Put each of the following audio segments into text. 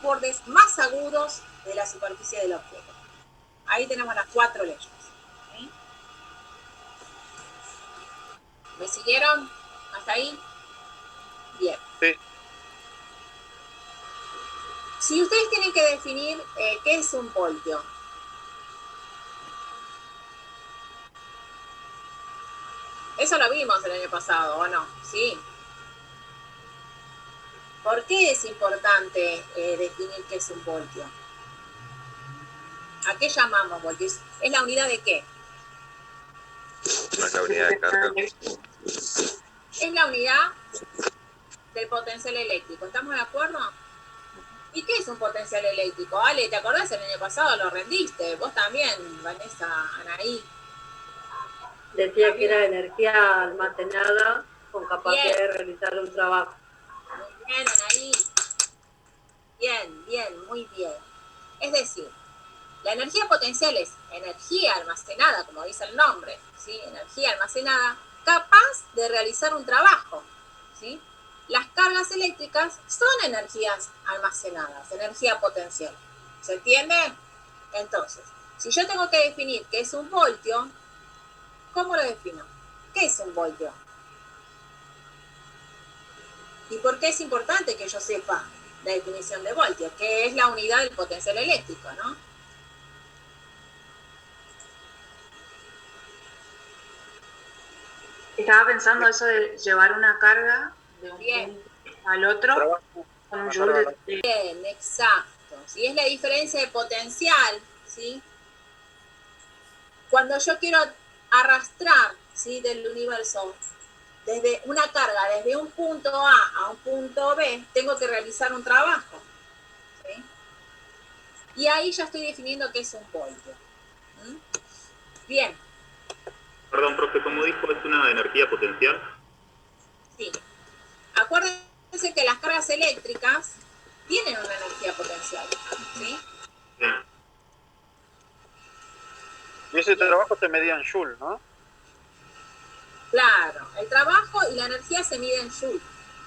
bordes más agudos de la superficie del objeto. Ahí tenemos las 4 leyes. ¿Sí? ¿Me siguieron hasta ahí? Bien. Sí. Si ustedes tienen que definir qué es un voltio, eso lo vimos el año pasado, ¿o no? Sí. ¿Por qué es importante definir qué es un voltio? ¿A qué llamamos voltio? ¿Es la unidad de qué? La unidad de carga. Es la unidad del potencial eléctrico. ¿Estamos de acuerdo? ¿Y qué es un potencial eléctrico? Ale, ¿te acordás? El año pasado lo rendiste. Vos también, Vanessa, Anaí. Decía que era energía almacenada con capacidad de realizar un trabajo. Muy bien, Anaí. Bien, bien, muy bien. Es decir, la energía potencial es energía almacenada, como dice el nombre, ¿sí? Energía almacenada capaz de realizar un trabajo, ¿sí? Las cargas eléctricas son energías almacenadas, energía potencial. ¿Se entiende? Entonces, si yo tengo que definir qué es un voltio, ¿cómo lo defino? ¿Qué es un voltio? ¿Y por qué es importante que yo sepa la definición de voltio? Que es la unidad del potencial eléctrico, ¿no? Estaba pensando eso de llevar una carga de un punto al otro con un joule de... Bien, exacto. ¿Sí? Es la diferencia de potencial, ¿sí? Cuando yo quiero arrastrar, ¿sí?, del universo desde una carga, desde un punto A a un punto B, tengo que realizar un trabajo, ¿sí? Y ahí ya estoy definiendo qué es un voltio. ¿Mm? Bien. Perdón, profe, ¿cómo dijo? ¿Es una energía potencial? Sí. Acuérdense que las cargas eléctricas tienen una energía potencial, ¿sí? Sí. Y ese trabajo se medía en Joule, ¿no? Claro, el trabajo y la energía se miden en Joule,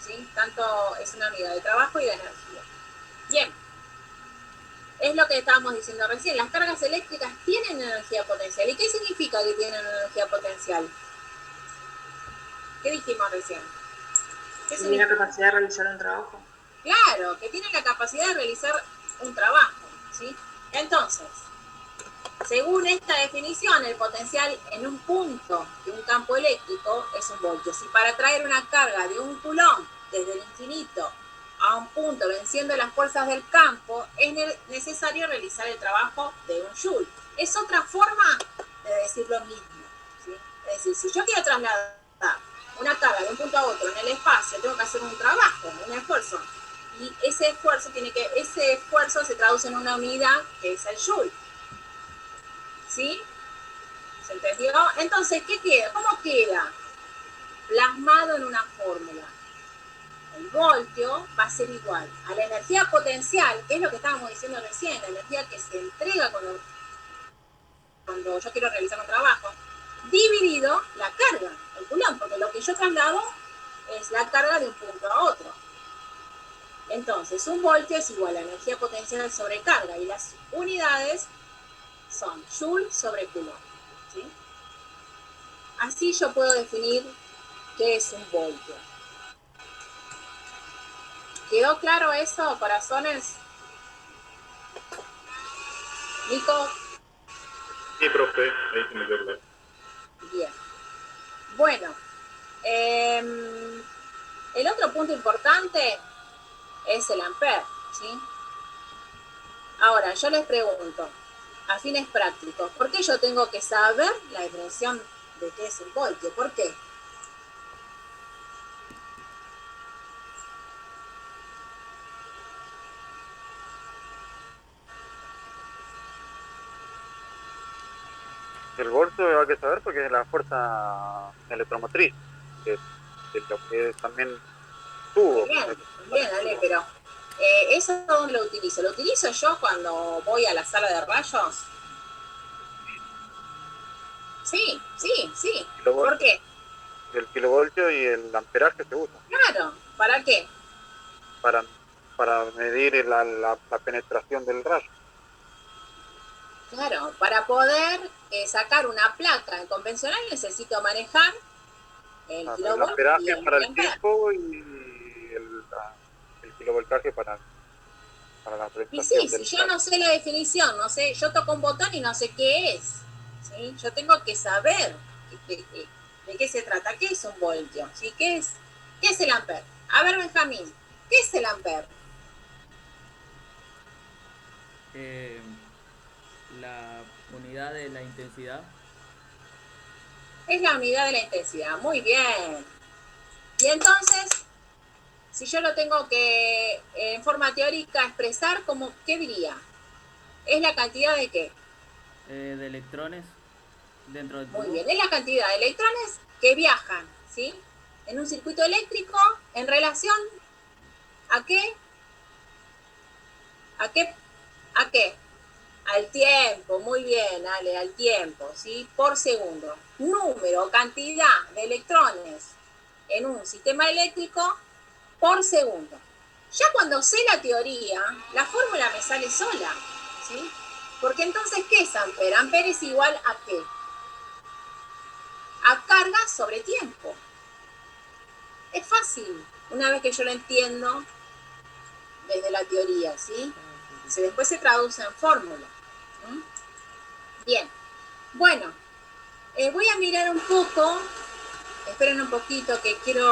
¿sí? Tanto es una unidad de trabajo y de energía. Bien, es lo que estábamos diciendo recién, las cargas eléctricas tienen energía potencial. ¿Y qué significa que tienen energía potencial? ¿Qué dijimos recién? ¿Tiene la capacidad de realizar un trabajo? Claro, que tienen la capacidad de realizar un trabajo, ¿sí? Entonces, según esta definición, el potencial en un punto de un campo eléctrico es un voltio. Si para traer una carga de un coulomb desde el infinito a un punto venciendo las fuerzas del campo, es necesario realizar el trabajo de un joule. Es otra forma de decir lo mismo, ¿sí? Es decir, si yo quiero trasladar una carga de un punto a otro en el espacio, tengo que hacer un trabajo, un esfuerzo. Y ese esfuerzo se traduce en una unidad que es el joule. ¿Sí? ¿Se entendió? Entonces, ¿qué queda? ¿Cómo queda? Plasmado en una fórmula. El voltio va a ser igual a la energía potencial, que es lo que estábamos diciendo recién, la energía que se entrega cuando yo quiero realizar un trabajo, dividido la carga, el coulomb, porque lo que yo traslado es la carga de un punto a otro. Entonces, un voltio es igual a energía potencial sobre carga y las unidades son joule sobre coulomb, ¿sí? Así yo puedo definir qué es un voltio. ¿Quedó claro eso, corazones? Nico. Sí, profe, ahí se me quedó claro. Bien. Bueno, el otro punto importante es el ampere, ¿sí? Ahora, yo les pregunto, a fines prácticos, ¿por qué yo tengo que saber la definición de qué es un voltio? ¿Por qué? El voltio hay que saber porque es la fuerza electromotriz, que lo que también tuvo. Bien, Ale, pero ¿eso dónde lo utilizo? ¿Lo utilizo yo cuando voy a la sala de rayos? Sí. ¿Por qué? El kilovoltio y el amperaje se usan. Claro, ¿para qué? Para para medir la penetración del rayo. Claro, para poder sacar una placa convencional necesito manejar el El kilovolt y amperaje el para el miliampere. tiempo y el kilovoltaje para la Y penetración sí, si del yo rayo. no sé la definición, no sé, yo toco un botón y no sé qué es, ¿sí? Yo tengo que saber de qué se trata, qué es un voltio, ¿sí? ¿Qué es el ampere? A ver, Benjamín, ¿qué es el ampere? La unidad de la intensidad. Es la unidad de la intensidad, muy bien. Y entonces, si yo lo tengo que en forma teórica expresar, ¿qué diría? ¿Es la cantidad de qué? De electrones dentro del Muy tubo. bien, es la cantidad de electrones que viajan, ¿sí? En un circuito eléctrico en relación ¿a qué? ¿A qué? ¿A qué? Al tiempo, muy bien, Ale, al tiempo, ¿sí? Por segundo. Número, cantidad de electrones en un sistema eléctrico por segundo. Ya cuando sé la teoría, la fórmula me sale sola, ¿sí? Porque entonces, ¿qué es ampere? Ampere es igual a ¿qué? A carga sobre tiempo. Es fácil, una vez que yo lo entiendo desde la teoría, ¿sí? Después se traduce en fórmula. ¿Sí? Bien, bueno, voy a mirar un poco, esperen un poquito que esperen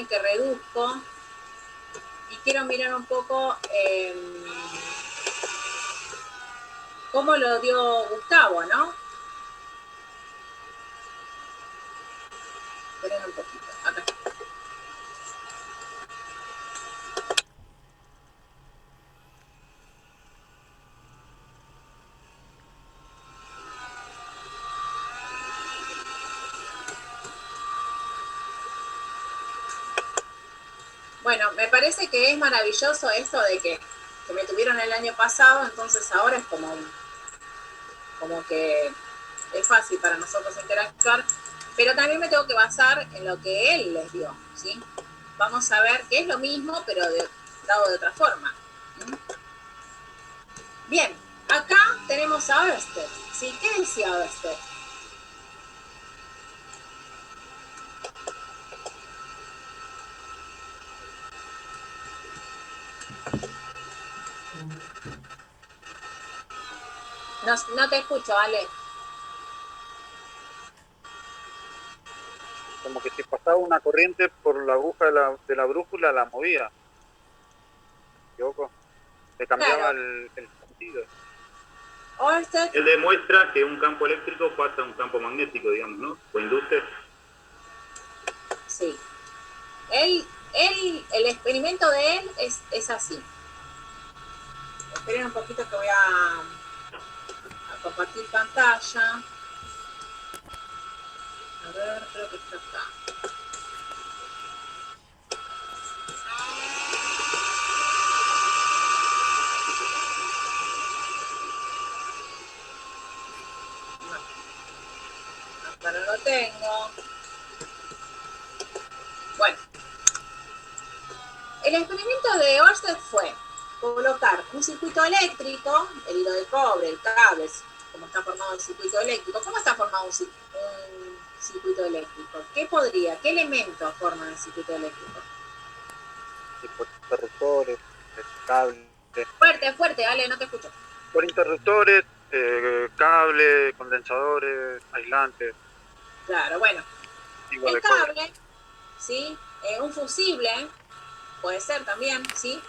que reduzco, y quiero mirar un poco cómo lo dio Gustavo, ¿no? Esperen un poquito, acá está. Bueno, me parece que es maravilloso esto de que me tuvieron el año pasado, entonces ahora es como que es fácil para nosotros interactuar, pero también me tengo que basar en lo que él les dio, ¿sí? Vamos a ver que es lo mismo, pero dado de otra forma. Bien, acá tenemos a Ørsted, ¿sí? ¿Qué decía Ørsted? No te escucho, Ale. Como que si pasaba una corriente por la aguja de la brújula, la movía. ¿Me equivoco? Le cambiaba Claro. el sentido. Ørsted, Él demuestra que un campo eléctrico pasa a un campo magnético, digamos, ¿no? O induce. sí. El experimento de él es así. Esperen un poquito que voy a compartir pantalla. A ver, creo que está acá. Acá no lo tengo. Bueno. El experimento de Ørsted fue colocar un circuito eléctrico, el hilo de cobre, el cable, cómo está formado el circuito eléctrico. ¿Cómo está formado un circuito eléctrico? ¿Qué elementos forman el circuito eléctrico? Tipo interruptores, cables. Fuerte, Ale, no te escucho. Por interruptores, cables, condensadores, aislantes. Claro, bueno. El cable, ¿sí? Un fusible, puede ser también, ¿sí?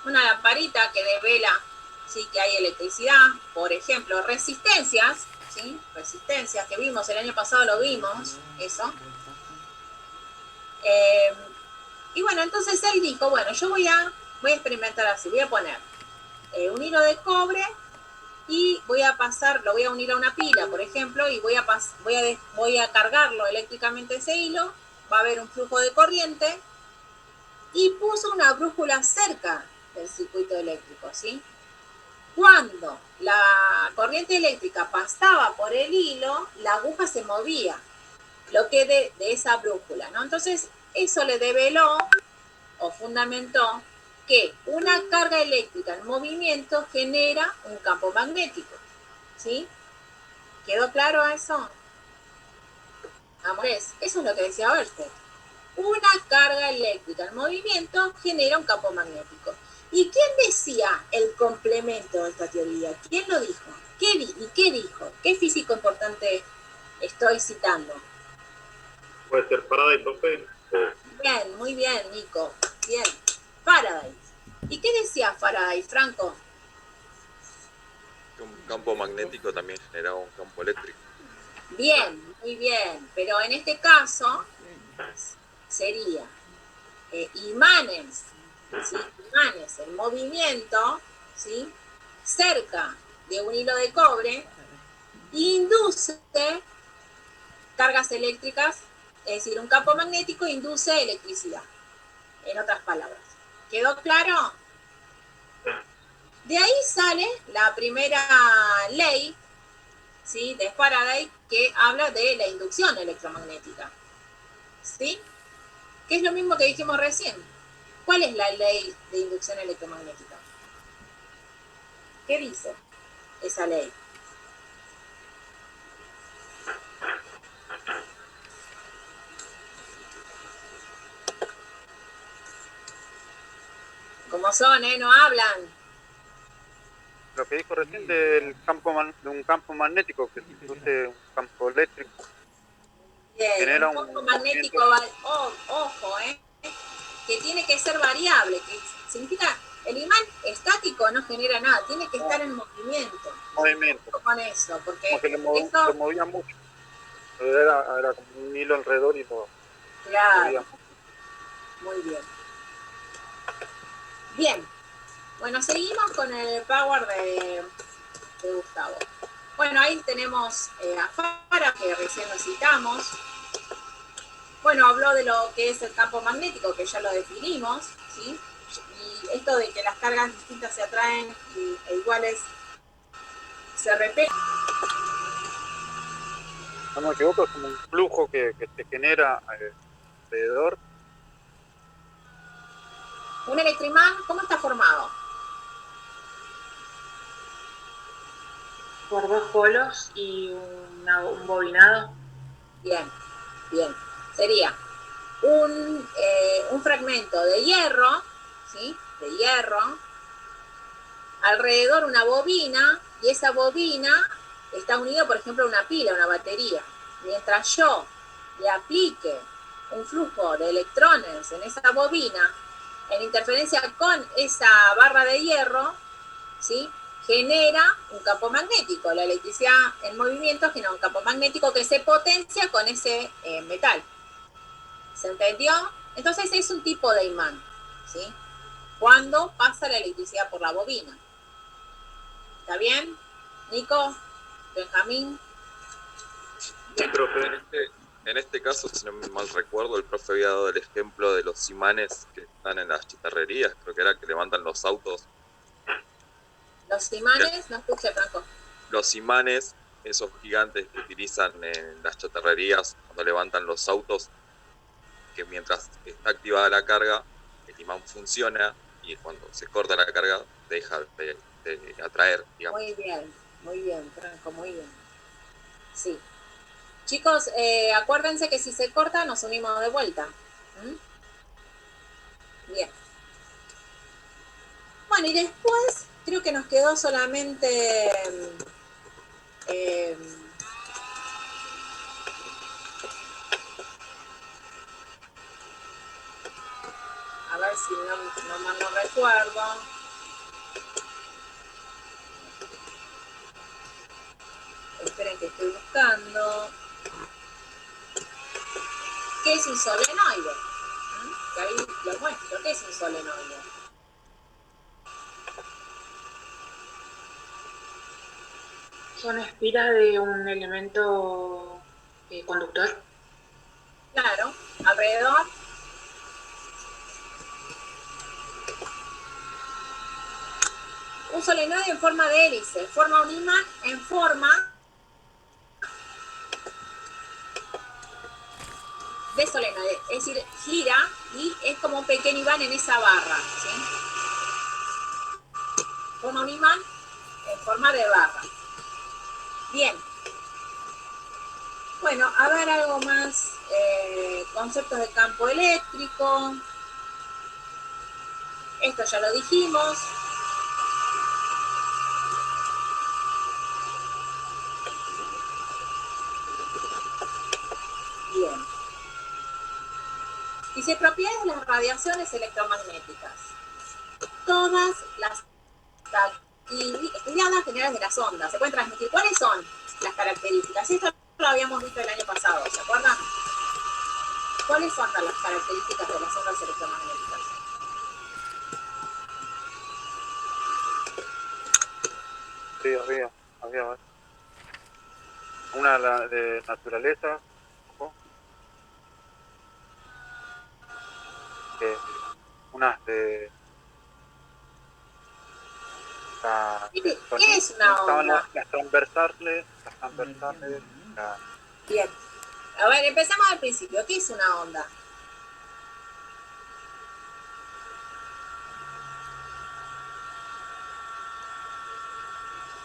Una lamparita que devela, ¿sí? Que hay electricidad, por ejemplo, resistencias, ¿sí? Resistencias que vimos, el año pasado lo vimos, eso. Y bueno, entonces él dijo, bueno, yo voy a experimentar así, voy a poner un hilo de cobre y lo voy a unir a una pila, por ejemplo, y voy a cargarlo eléctricamente ese hilo, va a haber un flujo de corriente, y puso una brújula cerca del circuito eléctrico, ¿sí? Cuando la corriente eléctrica pasaba por el hilo, la aguja se movía, lo que de esa brújula, ¿no? Entonces, eso le develó o fundamentó que una carga eléctrica en movimiento genera un campo magnético. ¿Sí? ¿Quedó claro eso? Amores, eso es lo que decía Ørsted. Una carga eléctrica en movimiento genera un campo magnético. ¿Y quién decía el complemento de esta teoría? ¿Quién lo dijo? ¿Y qué dijo? ¿Qué físico importante estoy citando? Puede ser Faraday, profe. Bien, muy bien, Nico. Bien. Faraday. ¿Y qué decía Faraday, Franco? Un campo magnético también generaba un campo eléctrico. Bien, muy bien. Pero en este caso sería imanes, ¿sí? Imanes en movimiento, ¿sí? Cerca de un hilo de cobre, induce cargas eléctricas, es decir, un campo magnético induce electricidad, en otras palabras. ¿Quedó claro? De ahí sale la primera ley, ¿sí? De Faraday, que habla de la inducción electromagnética, ¿sí? Que es lo mismo que dijimos recién. ¿Cuál es la ley de inducción electromagnética? ¿Qué dice esa ley? ¿Cómo son, no hablan? Lo que dijo recién del campo de un campo magnético que induce un campo eléctrico. Bien, Genera un campo un magnético, ojo, que tiene que ser variable, que significa el imán estático no genera nada, tiene que estar en movimiento. movimiento. Con eso, porque Como que eso, lo movía mucho. Era como un hilo alrededor y lo claro, movía. muy bien. Bien, bueno, seguimos con el power de Gustavo. Bueno, ahí tenemos a Faraday, que recién lo citamos. Bueno, habló de lo que es el campo magnético, que ya lo definimos, ¿sí? Y esto de que las cargas distintas se atraen e iguales se repelen. No me equivoco, es como un flujo que se genera alrededor. Un electroimán, ¿cómo está formado? Por dos polos y un bobinado. Bien, bien. Sería un fragmento de hierro, ¿sí? De hierro, alrededor una bobina, y esa bobina está unida, por ejemplo, a una pila, una batería. Mientras yo le aplique un flujo de electrones en esa bobina, en interferencia con esa barra de hierro, ¿sí? Genera un campo magnético. La electricidad en movimiento genera un campo magnético que se potencia con ese metal. ¿Se entendió? Entonces es un tipo de imán, ¿sí? Cuando pasa la electricidad por la bobina. ¿Está bien? Nico, Benjamín. Sí, profe. En este caso, si no mal recuerdo, el profe había dado el ejemplo de los imanes que están en las chatarrerías, creo que era que levantan los autos. Los imanes, no escuché, Franco. Los imanes, esos gigantes que utilizan en las chatarrerías cuando levantan los autos, que mientras está activada la carga, el imán funciona y cuando se corta la carga deja de atraer, digamos. Muy bien, Franco, muy bien. Sí. Chicos, acuérdense que si se corta nos unimos de vuelta. Bien. Bueno, y después creo que nos quedó solamente a ver si no mal no recuerdo. Esperen que estoy buscando. ¿Qué es un solenoide? Que ahí lo muestro. ¿Qué es un solenoide? Son espiras de un elemento conductor. Claro, alrededor. Un solenoide en forma de hélice. Forma un imán en forma de solenoide, es decir, gira y es como un pequeño imán en esa barra, ¿sí? Forma un imán en forma de barra. Bien. Bueno, a ver algo más, conceptos de campo eléctrico. Esto ya lo dijimos. Bien. Dice propiedades de las radiaciones electromagnéticas. Todas las actividades generales de las ondas se pueden transmitir. ¿Cuáles son las características? Esto lo habíamos visto el año pasado, ¿se acuerdan? ¿Cuáles son las características de las ondas electromagnéticas? Sí, había. Una de naturaleza, ¿no? Unas de... ¿Qué es una onda? Las transversales, Bien. A ver, empezamos al principio. ¿Qué es una onda?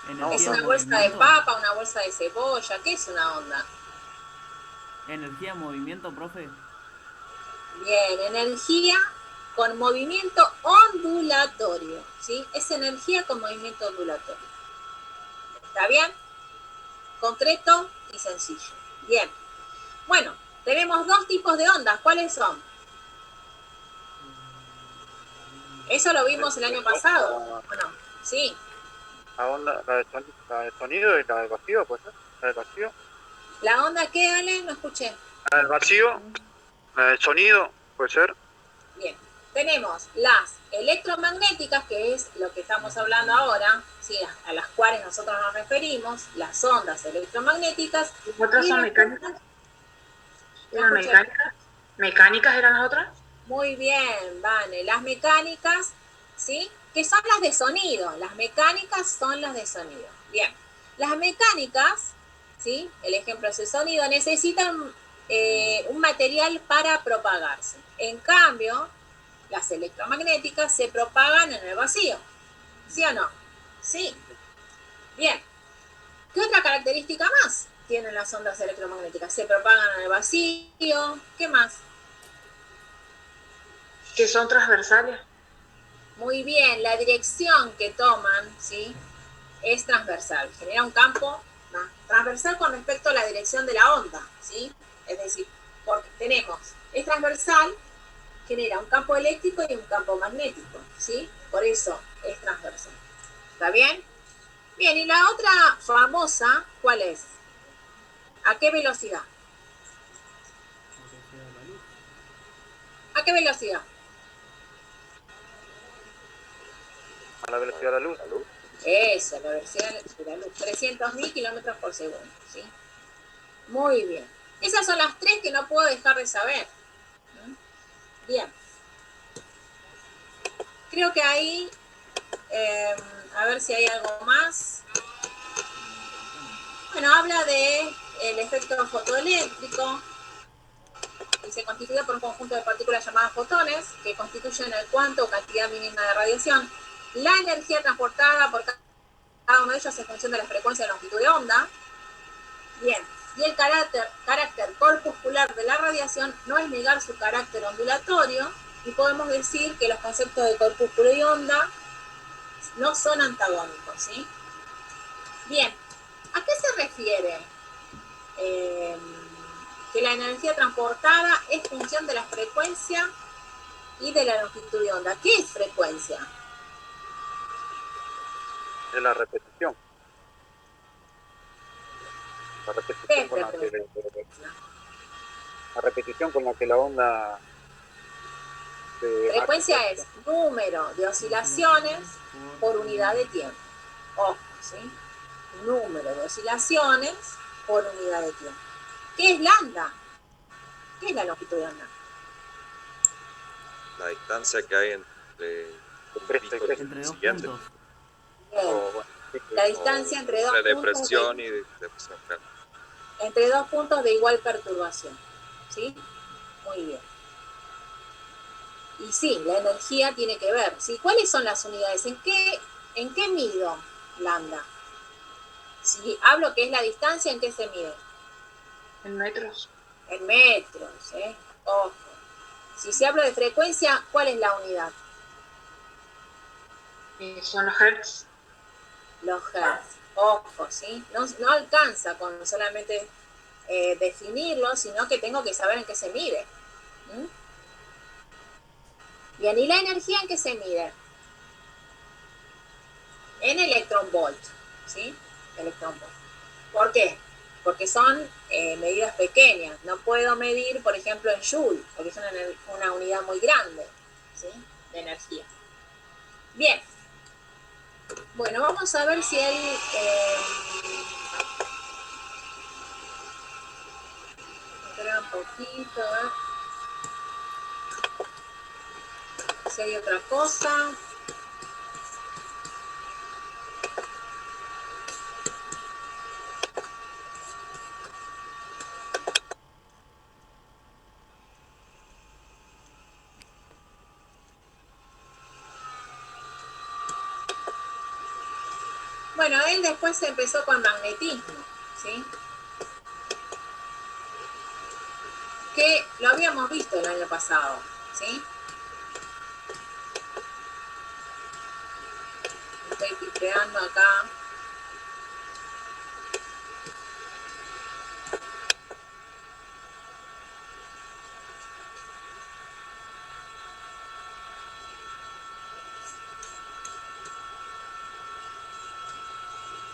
Energía ¿Es en una bolsa de movimiento. papa, una bolsa de cebolla? ¿Qué es una onda? Energía en movimiento, profe. Bien, energía con movimiento ondulatorio, ¿sí? Es energía con movimiento ondulatorio. ¿Está bien? Concreto y sencillo. Bien. Bueno, tenemos dos tipos de ondas. ¿Cuáles son? Eso lo vimos el año pasado, ¿o no? Sí. la onda, la de sonido y la del vacío, pues, la del vacío. ¿La onda qué, Ale? No escuché. La del vacío, la del sonido, puede ser. Bien. Tenemos las electromagnéticas, que es lo que estamos hablando ahora, ¿sí? A las cuales nosotros nos referimos, las ondas electromagnéticas. ¿Otras son mecánicas? ¿Eran mecánicas? ¿Mecánicas eran las otras? Muy bien, Vane. Las mecánicas, ¿sí? Que son las de sonido. Las mecánicas son las de sonido. Bien. Las mecánicas, ¿sí? El ejemplo es el sonido, necesitan un material para propagarse. En cambio, las electromagnéticas se propagan en el vacío. ¿Sí o no? Sí. Bien. ¿Qué otra característica más tienen las ondas electromagnéticas? Se propagan en el vacío. ¿Qué más? Que son transversales. Muy bien, la dirección que toman, ¿sí? Es transversal, genera un campo transversal con respecto a la dirección de la onda, ¿sí? Es decir, porque es transversal, genera un campo eléctrico y un campo magnético, ¿sí? Por eso es transversal. ¿Está bien? Bien, y la otra famosa, ¿cuál es? ¿A qué velocidad? ¿A qué velocidad? A la velocidad de la luz. Eso, la velocidad de la luz, 300.000 kilómetros por segundo, ¿sí? Muy bien. Esas son las tres que no puedo dejar de saber. Bien. Creo que ahí, a ver si hay algo más. Bueno, habla de el efecto fotoeléctrico y se constituye por un conjunto de partículas llamadas fotones que constituyen el cuanto o cantidad mínima de radiación. La energía transportada por cada uno de ellos en función de la frecuencia y longitud de onda. Bien, y el carácter corpuscular de la radiación no es negar su carácter ondulatorio, y podemos decir que los conceptos de corpúsculo y onda no son antagónicos, ¿sí? Bien, ¿a qué se refiere que la energía transportada es función de la frecuencia y de la longitud de onda? ¿Qué es frecuencia? Es la repetición. La repetición con la que la onda... Frecuencia es número de oscilaciones por unidad de tiempo. Ojo, ¿sí? Número de oscilaciones por unidad de tiempo. ¿Qué es lambda? ¿Qué es la longitud de onda? La distancia que hay entre Entre dos siguiente. puntos. La distancia entre dos de puntos presión y de presión, claro. entre dos puntos de igual perturbación, ¿sí? Muy bien. Y sí, la energía tiene que ver, ¿sí? ¿Cuáles son las unidades? ¿En qué mido lambda? Si hablo que es la distancia, ¿en qué se mide? En metros. En metros, ¿eh? Ojo. Si hablo de frecuencia, ¿cuál es la unidad? Son los hertz. Los hertz. Ojo, ¿sí? No alcanza con solamente definirlo, sino que tengo que saber en qué se mide. ¿Mm? Bien, ¿y la energía en qué se mide? En electronvolt, ¿sí? Electronvolt. ¿Por qué? Porque son medidas pequeñas. No puedo medir, por ejemplo, en joule, porque es una unidad muy grande, ¿sí? De energía. Bien. Bueno, vamos a ver si hay... espera un poquito, a ver. Si hay otra cosa. Bueno, él después empezó con magnetismo, ¿sí? Que lo habíamos visto el año pasado, ¿sí? Estoy tipeando acá.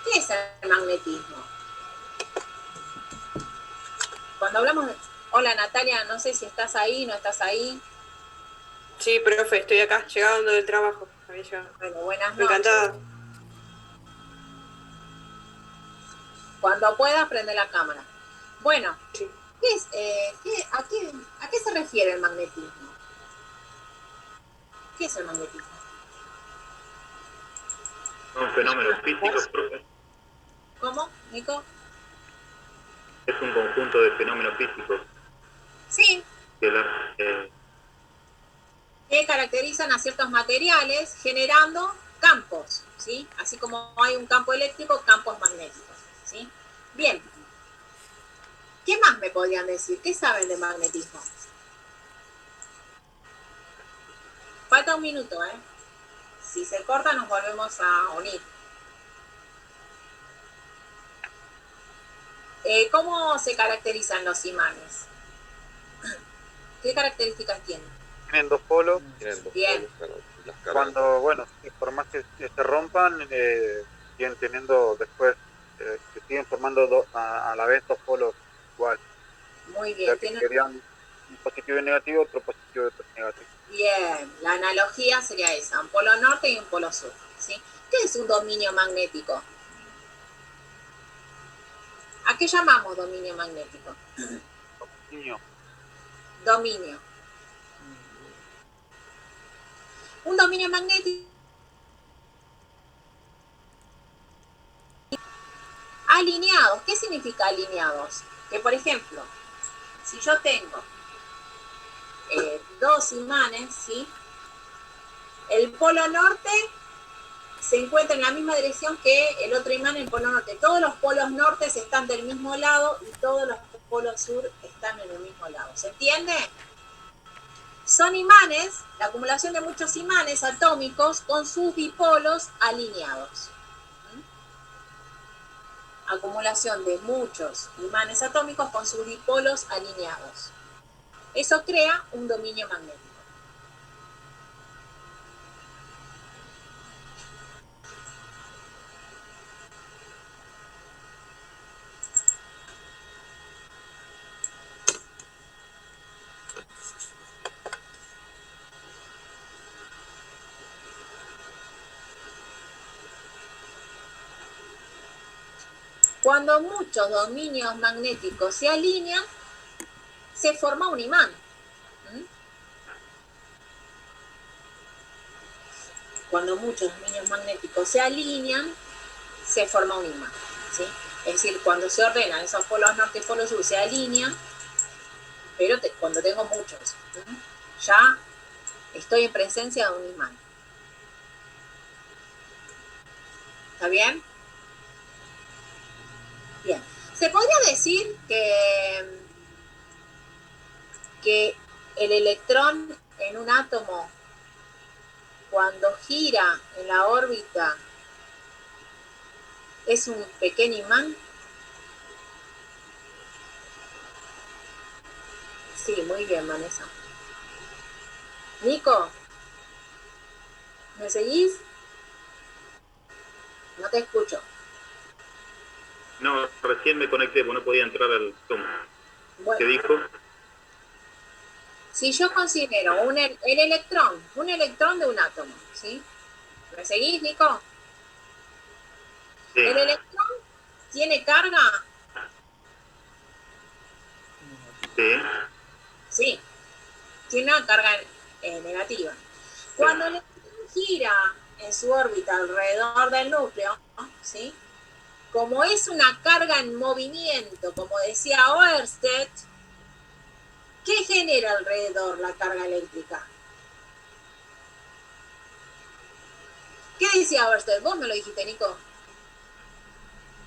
¿Qué es el magnetismo? Cuando hablamos de... Hola Natalia, no sé si estás ahí, no estás ahí. Sí, profe, estoy acá, llegando del trabajo. Había llegado. Bueno, buenas noches. Encantada. Cuando puedas, prende la cámara. Bueno, Sí. ¿a qué se refiere el magnetismo? ¿Qué es el magnetismo? Son fenómenos físicos, profe. ¿Cómo, Nico? Es un conjunto de fenómenos físicos Sí, que que caracterizan a ciertos materiales generando campos, ¿sí? Así como hay un campo eléctrico, campos magnéticos, ¿sí? Bien. ¿Qué más me podrían decir? ¿Qué saben de magnetismo? Falta un minuto, ¿eh? Si se corta, nos volvemos a unir. ¿Cómo se caracterizan los imanes? ¿Qué características tienen? Tienen dos polos. Tienen dos Bien. polos, claro, y las cargas. Cuando, bueno, por más que se rompan, siguen teniendo después, se siguen formando a la vez dos polos igual. Muy O bien. sea que serían un positivo y negativo, otro positivo y otro negativo. Bien, la analogía sería esa, un polo norte y un polo sur, ¿sí? ¿Qué es un dominio magnético? ¿A qué llamamos dominio magnético? Niño, Dominio. Un dominio magnético alineados. ¿Qué significa alineados? Que, por ejemplo, si yo tengo dos imanes, ¿sí? El polo norte se encuentra en la misma dirección que el otro imán en el polo norte. Todos los polos nortes están del mismo lado y todos los polos sur están en el mismo lado. ¿Se entiende? Son imanes, la acumulación de muchos imanes atómicos con sus dipolos alineados. Acumulación de muchos imanes atómicos con sus dipolos alineados. Eso crea un dominio magnético. Cuando muchos dominios magnéticos se alinean, se forma un imán. Cuando muchos dominios magnéticos se alinean, se forma un imán, ¿sí? Es decir, cuando se ordenan esos polos norte y polos sur se alinean, pero cuando tengo muchos, ya estoy en presencia de un imán. ¿Está bien? Bien. Se podría decir que el electrón en un átomo, cuando gira en la órbita, es un pequeño imán. Sí, muy bien, Vanessa. Nico, ¿me seguís? No te escucho. No, recién me conecté, porque no podía entrar al Zoom. Bueno, ¿Qué dijo? si yo considero el electrón, un electrón de un átomo, ¿sí? ¿Me seguís, Nico? Sí, ¿El electrón tiene carga? sí, Sí, tiene una carga negativa. Cuando el electrón gira en su órbita alrededor del núcleo, ¿sí? Como es una carga en movimiento, como decía Oersted, ¿qué genera alrededor la carga eléctrica? ¿Qué decía Oersted? Vos me lo dijiste, Nico.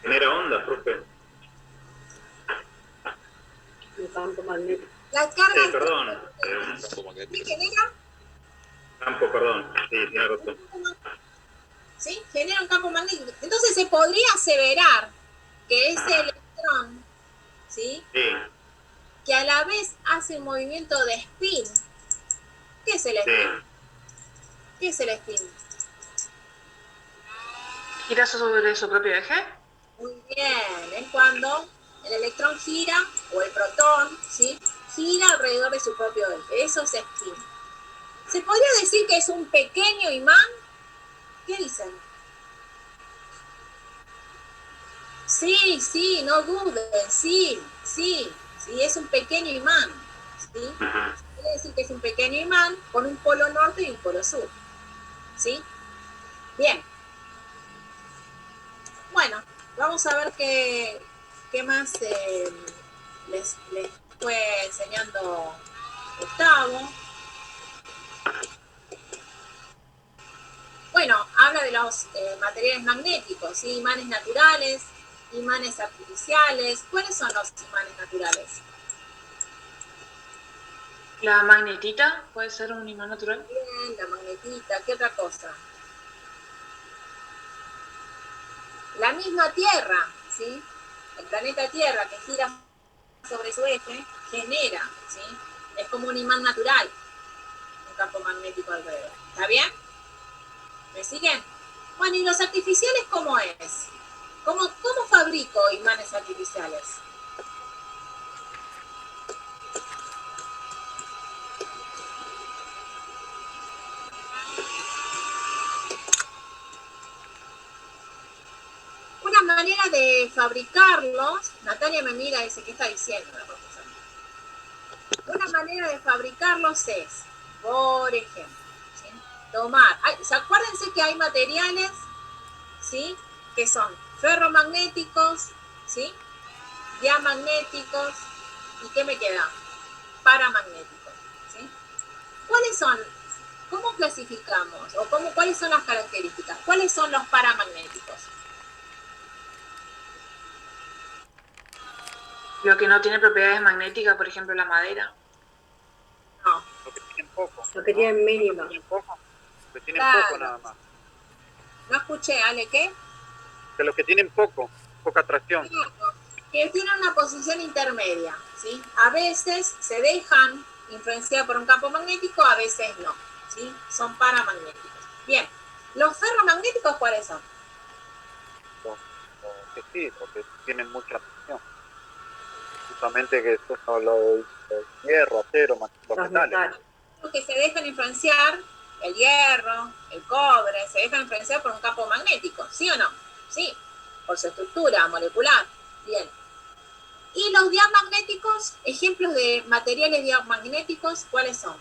genera ondas, profe. Un campo magnético. La carga Perdón, Un campo ¿qué magnético. genera? campo, perdón. Sí, tiene razón. ¿Sí? Genera un campo magnético. Entonces se podría aseverar que ese electrón, ¿sí? Sí, Que a la vez hace un movimiento de spin. ¿Qué es el sí, spin? ¿Qué es el spin? ¿Gira sobre su propio eje? Muy bien, es cuando el electrón gira, o el protón, ¿sí? Gira alrededor de su propio eje. Eso es spin. ¿Se podría decir que es un pequeño imán? ¿Qué dicen? Sí, sí, no duden, sí, es un pequeño imán, ¿sí? Quiere decir que es un pequeño imán con un polo norte y un polo sur, ¿sí? Bien. Bueno, vamos a ver qué más les fue enseñando Gustavo. Bueno, habla de los materiales magnéticos, ¿sí? Imanes naturales, imanes artificiales. ¿Cuáles son los imanes naturales? ¿La magnetita puede ser un imán natural? Bien, la magnetita. ¿Qué otra cosa? La misma Tierra, ¿sí? El planeta Tierra que gira sobre su eje genera, ¿sí? Es como un imán natural, un campo magnético alrededor. ¿Está bien? ¿Me siguen? Bueno, ¿y los artificiales cómo es? ¿Cómo fabrico imanes artificiales? Una manera de fabricarlos, Natalia me mira y dice, ¿qué está diciendo la profesora? Una manera de fabricarlos es, por ejemplo, ¿sí? Acuérdense que hay materiales, ¿sí? Que son ferromagnéticos, ¿sí? Diamagnéticos, ¿y qué me queda? Paramagnéticos, ¿sí? ¿Cuáles son? ¿Cómo clasificamos? ¿O cuáles son las características? ¿Cuáles son los paramagnéticos? Lo que no tiene propiedades magnéticas, por ejemplo, la madera. No. Lo que tienen poco. Lo que tienen mínima. Lo que tienen Claro. poco nada más. No escuché, Ale, ¿qué? Que los que tienen poca atracción. Que tienen una posición intermedia, ¿sí? A veces se dejan influenciar por un campo magnético, a veces no, ¿sí? Son paramagnéticos. Bien, ¿los ferromagnéticos cuáles son? Que sí, porque tienen mucha atracción. Justamente que eso es lo de hierro, acero, los metales. Los que se dejan influenciar, el hierro, el cobre, se dejan influenciar por un campo magnético, ¿sí o no? Sí, por su estructura molecular. Bien. ¿Y los diamagnéticos? Ejemplos de materiales diamagnéticos, ¿cuáles son?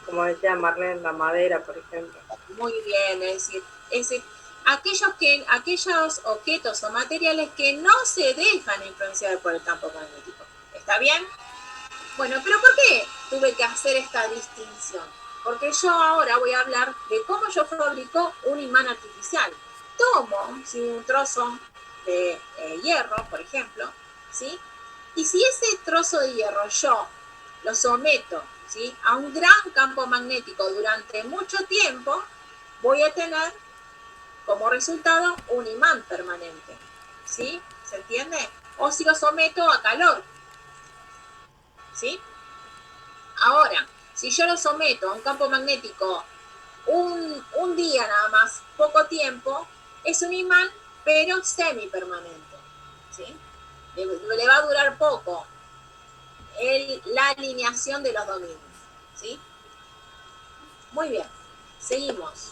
Como decía Marlene, la madera, por ejemplo. Muy bien, es decir, aquellos objetos o materiales que no se dejan influenciar por el campo magnético. ¿Está bien? Bueno, pero ¿por qué tuve que hacer esta distinción? Porque yo ahora voy a hablar de cómo yo fabrico un imán artificial. Tomo, ¿sí?, un trozo de hierro, por ejemplo, ¿sí? Y si ese trozo de hierro yo lo someto, ¿sí?, a un gran campo magnético durante mucho tiempo, voy a tener como resultado un imán permanente, ¿sí? ¿Se entiende? O si lo someto a calor, ¿sí? Ahora, si yo lo someto a un campo magnético un día nada más, poco tiempo, es un imán, pero semipermanente, ¿sí? Le va a durar poco la alineación de los dominios, ¿sí? Muy bien, seguimos.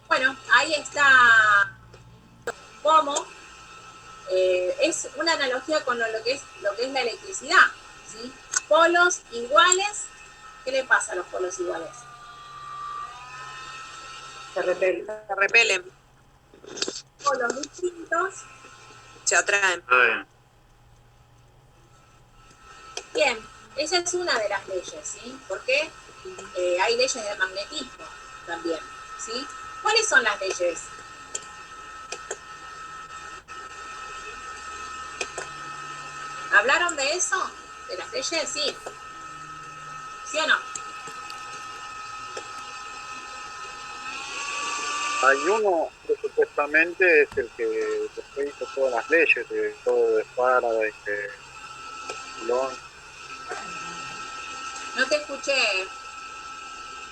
Bueno, ahí está cómo es una analogía con lo que es la electricidad, ¿sí? Polos iguales. ¿Qué le pasa a los polos iguales? Se repele. Se repelen, Polos distintos. se atraen. Bien, esa es una de las leyes, ¿sí? Porque hay leyes del magnetismo también, ¿sí? ¿Cuáles son las leyes? ¿Hablaron de eso? ¿De las leyes? Sí. ¿Sí o no? Hay uno que supuestamente es el que después hizo todas las leyes, de todo de Faraday, de Coulomb. No te escuché.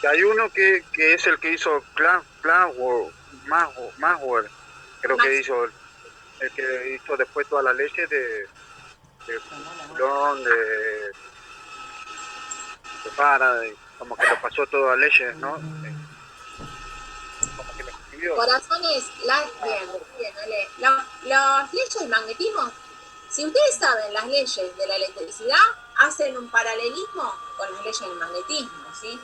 Hay uno que es el que hizo Maxwell, creo que hizo el que hizo después todas las leyes de Coulomb, de Faraday, como que lo pasó todas las leyes, ¿no? Como que lo escribió. Corazones, las leyes del magnetismo, si ustedes saben las leyes de la electricidad, hacen un paralelismo con las leyes del magnetismo, ¿sí?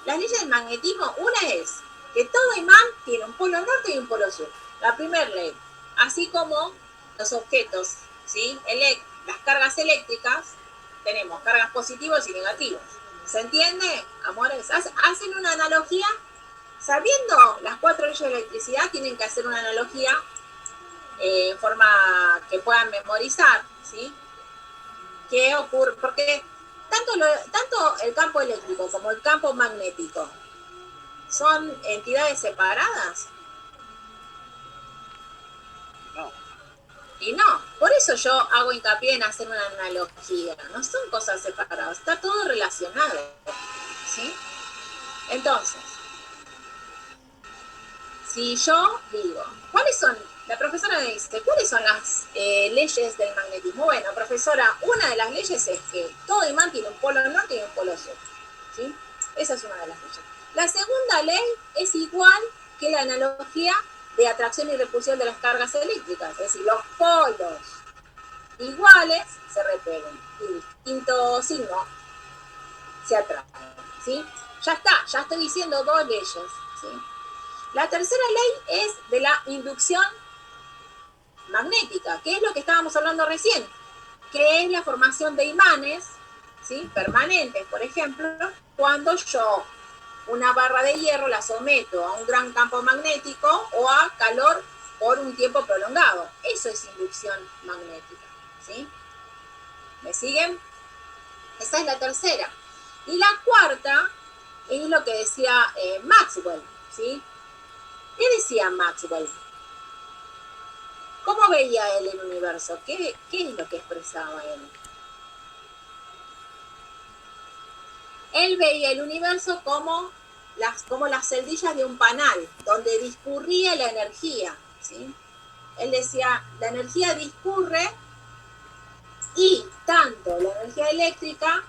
Las leyes del magnetismo, una es que todo imán tiene un polo norte y un polo sur. La primera ley. Así como los objetos, ¿sí? Las cargas eléctricas, tenemos cargas positivas y negativas. ¿Se entiende, amores? Hacen una analogía. Sabiendo las 4 leyes de la electricidad, tienen que hacer una analogía en forma que puedan memorizar, ¿sí? ¿Qué ocurre? Porque tanto el campo eléctrico como el campo magnético son entidades separadas. No. Y no, por eso yo hago hincapié en hacer una analogía. No son cosas separadas, está todo relacionado, ¿sí? Entonces, si yo digo, la profesora me dice, ¿cuáles son las leyes del magnetismo? Bueno, profesora, una de las leyes es que todo imán tiene un polo norte y un polo sur, ¿sí? Esa es una de las leyes. La segunda ley es igual que la analogía de atracción y repulsión de las cargas eléctricas, es decir, los polos iguales se repelen y distinto signo se atraen, ¿sí? Ya está, ya estoy diciendo 2 leyes, ¿sí? La tercera ley es de la inducción magnética, que es lo que estábamos hablando recién, que es la formación de imanes, ¿sí?, permanentes, por ejemplo, cuando yo una barra de hierro la someto a un gran campo magnético o a calor por un tiempo prolongado. Eso es inducción magnética, ¿sí? ¿Me siguen? Esa es la tercera. Y la cuarta es lo que decía Maxwell, ¿sí? ¿Qué decía Maxwell? ¿Cómo veía él el universo? ¿Qué es lo que expresaba él? Él veía el universo como las celdillas de un panal, donde discurría la energía, ¿sí? Él decía, la energía discurre y tanto la energía eléctrica,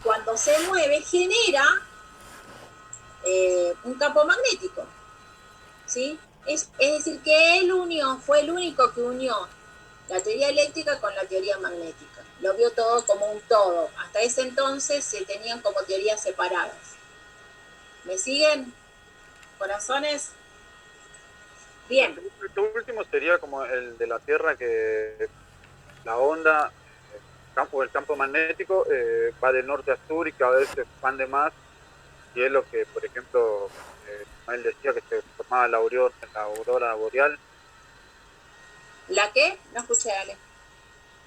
cuando se mueve, genera un campo magnético, ¿sí? Es decir, que él fue el único que unió la teoría eléctrica con la teoría magnética. Lo vio todo como un todo. Hasta ese entonces se tenían como teorías separadas. ¿Me siguen, corazones? Bien. Lo último sería como el de la Tierra, que la onda, el campo magnético va de norte a sur y cada vez se expande más, y es lo que, por ejemplo, él decía que se formaba la aurora boreal. ¿La qué? No escuché, Ale.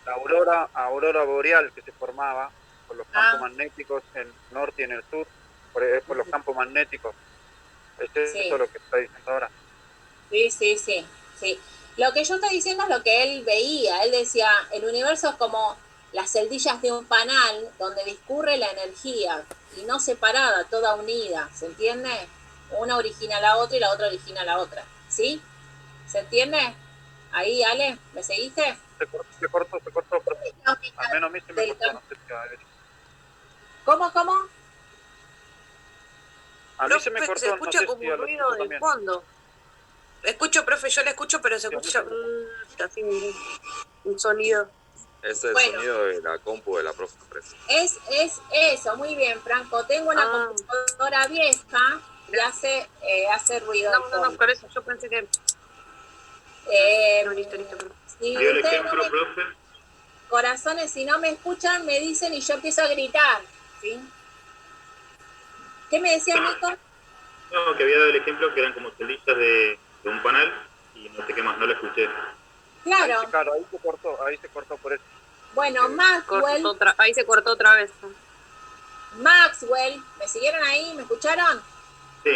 La aurora boreal que se formaba por los campos magnéticos en el norte y en el sur, por los campos magnéticos. Eso es lo que está diciendo ahora. Sí. Lo que yo estoy diciendo es lo que él veía. Él decía, el universo es como las celdillas de un panal donde discurre la energía y no separada, toda unida. ¿Se entiende? Una origina a la otra y la otra origina a la otra. ¿Sí? ¿Se entiende? Ahí, Ale, ¿me seguiste? Se cortó. Al menos a mí se me cortó, no sé si a ver. ¿Cómo? A mí se me cortó, se escucha no sé como si a un los ruido chicos de también. fondo. Escucho, profe, yo le escucho, pero se escucha así un sonido. Es el sonido de la compu de la profe. Es eso, muy bien, Franco. Tengo una computadora vieja y hace ruido. No, por eso yo pensé que... listo. Si ¿Dio el ustedes ejemplo, profe? Corazones, si no me escuchan, me dicen y yo empiezo a gritar, ¿sí? ¿Qué me decía, Nico? No, que había dado el ejemplo que eran como celdillas de un panal y no sé qué más, no lo escuché. Claro. Ahí se cortó por eso. Bueno, Maxwell... ahí se cortó otra vez. Maxwell, ¿me siguieron ahí? ¿Me escucharon? Sí.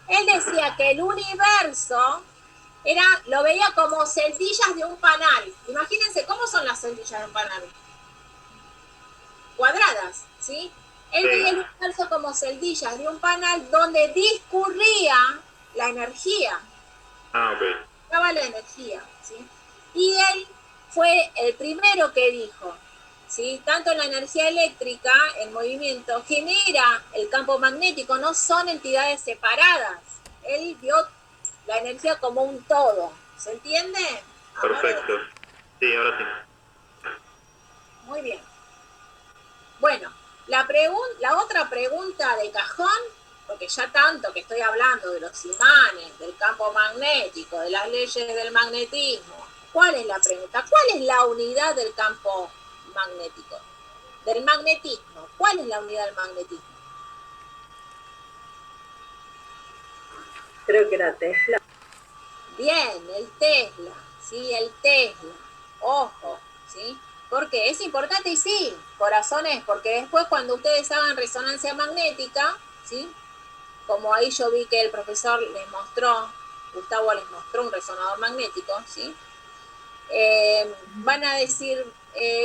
Él decía que el universo lo veía como celdillas de un panal. Imagínense, ¿cómo son las celdillas de un panal? Cuadradas, ¿sí? Él veía el universo como celdillas de un panal donde discurría la energía. Ok. Estaba la energía, ¿sí? Y él fue el primero que dijo, ¿sí? Tanto la energía eléctrica, el movimiento, genera el campo magnético, no son entidades separadas. Él vio la energía como un todo. ¿Se entiende? Perfecto. Sí, ahora sí. Muy bien. Bueno, la otra pregunta de cajón, porque ya tanto que estoy hablando de los imanes, del campo magnético, de las leyes del magnetismo, ¿cuál es la pregunta? ¿Cuál es la unidad del campo magnético? Del magnetismo. ¿Cuál es la unidad del magnetismo? Creo que era Tesla. Bien, el Tesla, ¿sí? El Tesla. Ojo, ¿sí? Porque es importante y sí, corazones, porque después cuando ustedes hagan resonancia magnética, ¿sí? Como ahí yo vi que el profesor Gustavo les mostró un resonador magnético, ¿sí? Van a decir,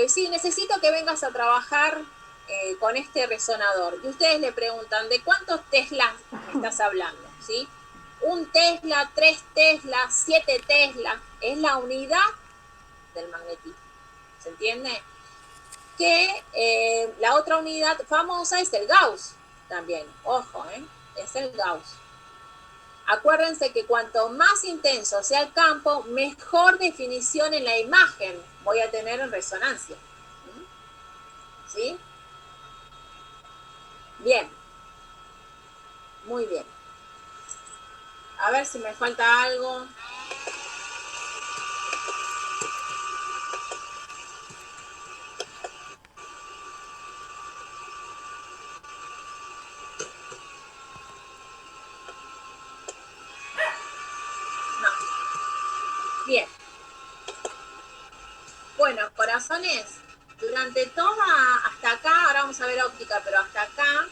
sí, necesito que vengas a trabajar con este resonador. Y ustedes le preguntan, ¿de cuántos Teslas estás hablando? ¿Sí? 1 Tesla, 3 Teslas, 7 Teslas. Es la unidad del magnetismo. ¿Se entiende? Que la otra unidad famosa es el Gauss también. Ojo, es el Gauss. Acuérdense que cuanto más intenso sea el campo, mejor definición en la imagen voy a tener en resonancia. ¿Sí? Bien. Muy bien. A ver si me falta algo. Bien. Bueno, corazones, durante hasta acá, ahora vamos a ver óptica, pero hasta acá,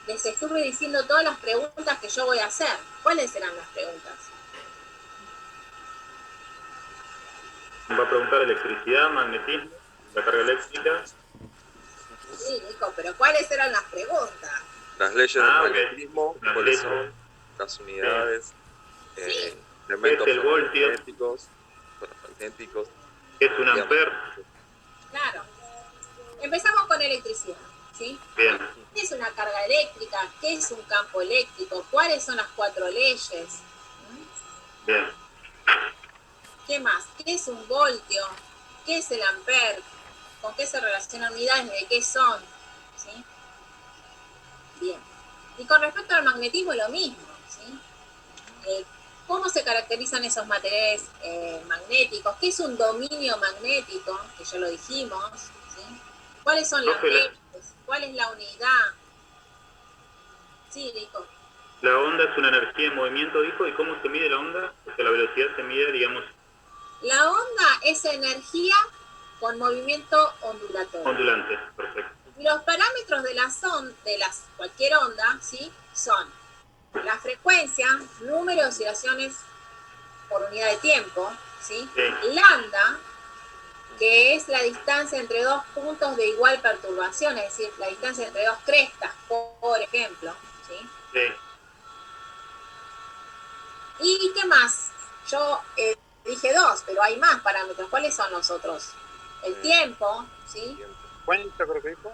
les estuve diciendo todas las preguntas que yo voy a hacer. ¿Cuáles serán las preguntas? Va a preguntar electricidad, magnetismo, la carga eléctrica. Sí, Nico, pero ¿cuáles eran las preguntas? Las leyes del magnetismo, cuáles son las unidades, elementos magnéticos. ¿Qué es un amper? Claro. Empezamos con electricidad, ¿sí? Bien. ¿Qué es una carga eléctrica? ¿Qué es un campo eléctrico? ¿Cuáles son las 4 leyes? Bien. ¿Qué más? ¿Qué es un voltio? ¿Qué es el ampere? ¿Con qué se relacionan unidades? ¿De qué son? ¿Sí? Bien. Y con respecto al magnetismo lo mismo, ¿sí? ¿Cómo se caracterizan esos materiales magnéticos? ¿Qué es un dominio magnético? Que ya lo dijimos, ¿sí? ¿Cuáles son las leyes? ¿Cuál es la unidad? Sí, Nico. La onda es una energía en movimiento, dijo, ¿y cómo se mide la onda? O sea, la velocidad se mide, digamos... La onda es energía con movimiento ondulatorio. Ondulante, perfecto. Y los parámetros de cualquier onda, ¿sí? Son la frecuencia, número de oscilaciones por unidad de tiempo, ¿sí? Lambda, que es la distancia entre dos puntos de igual perturbación, es decir, la distancia entre dos crestas, por ejemplo, ¿sí? ¿Y qué más? Yo dije dos, pero hay más parámetros. ¿Cuáles son los otros? El tiempo, ¿sí? Frecuencia, creo que dijo.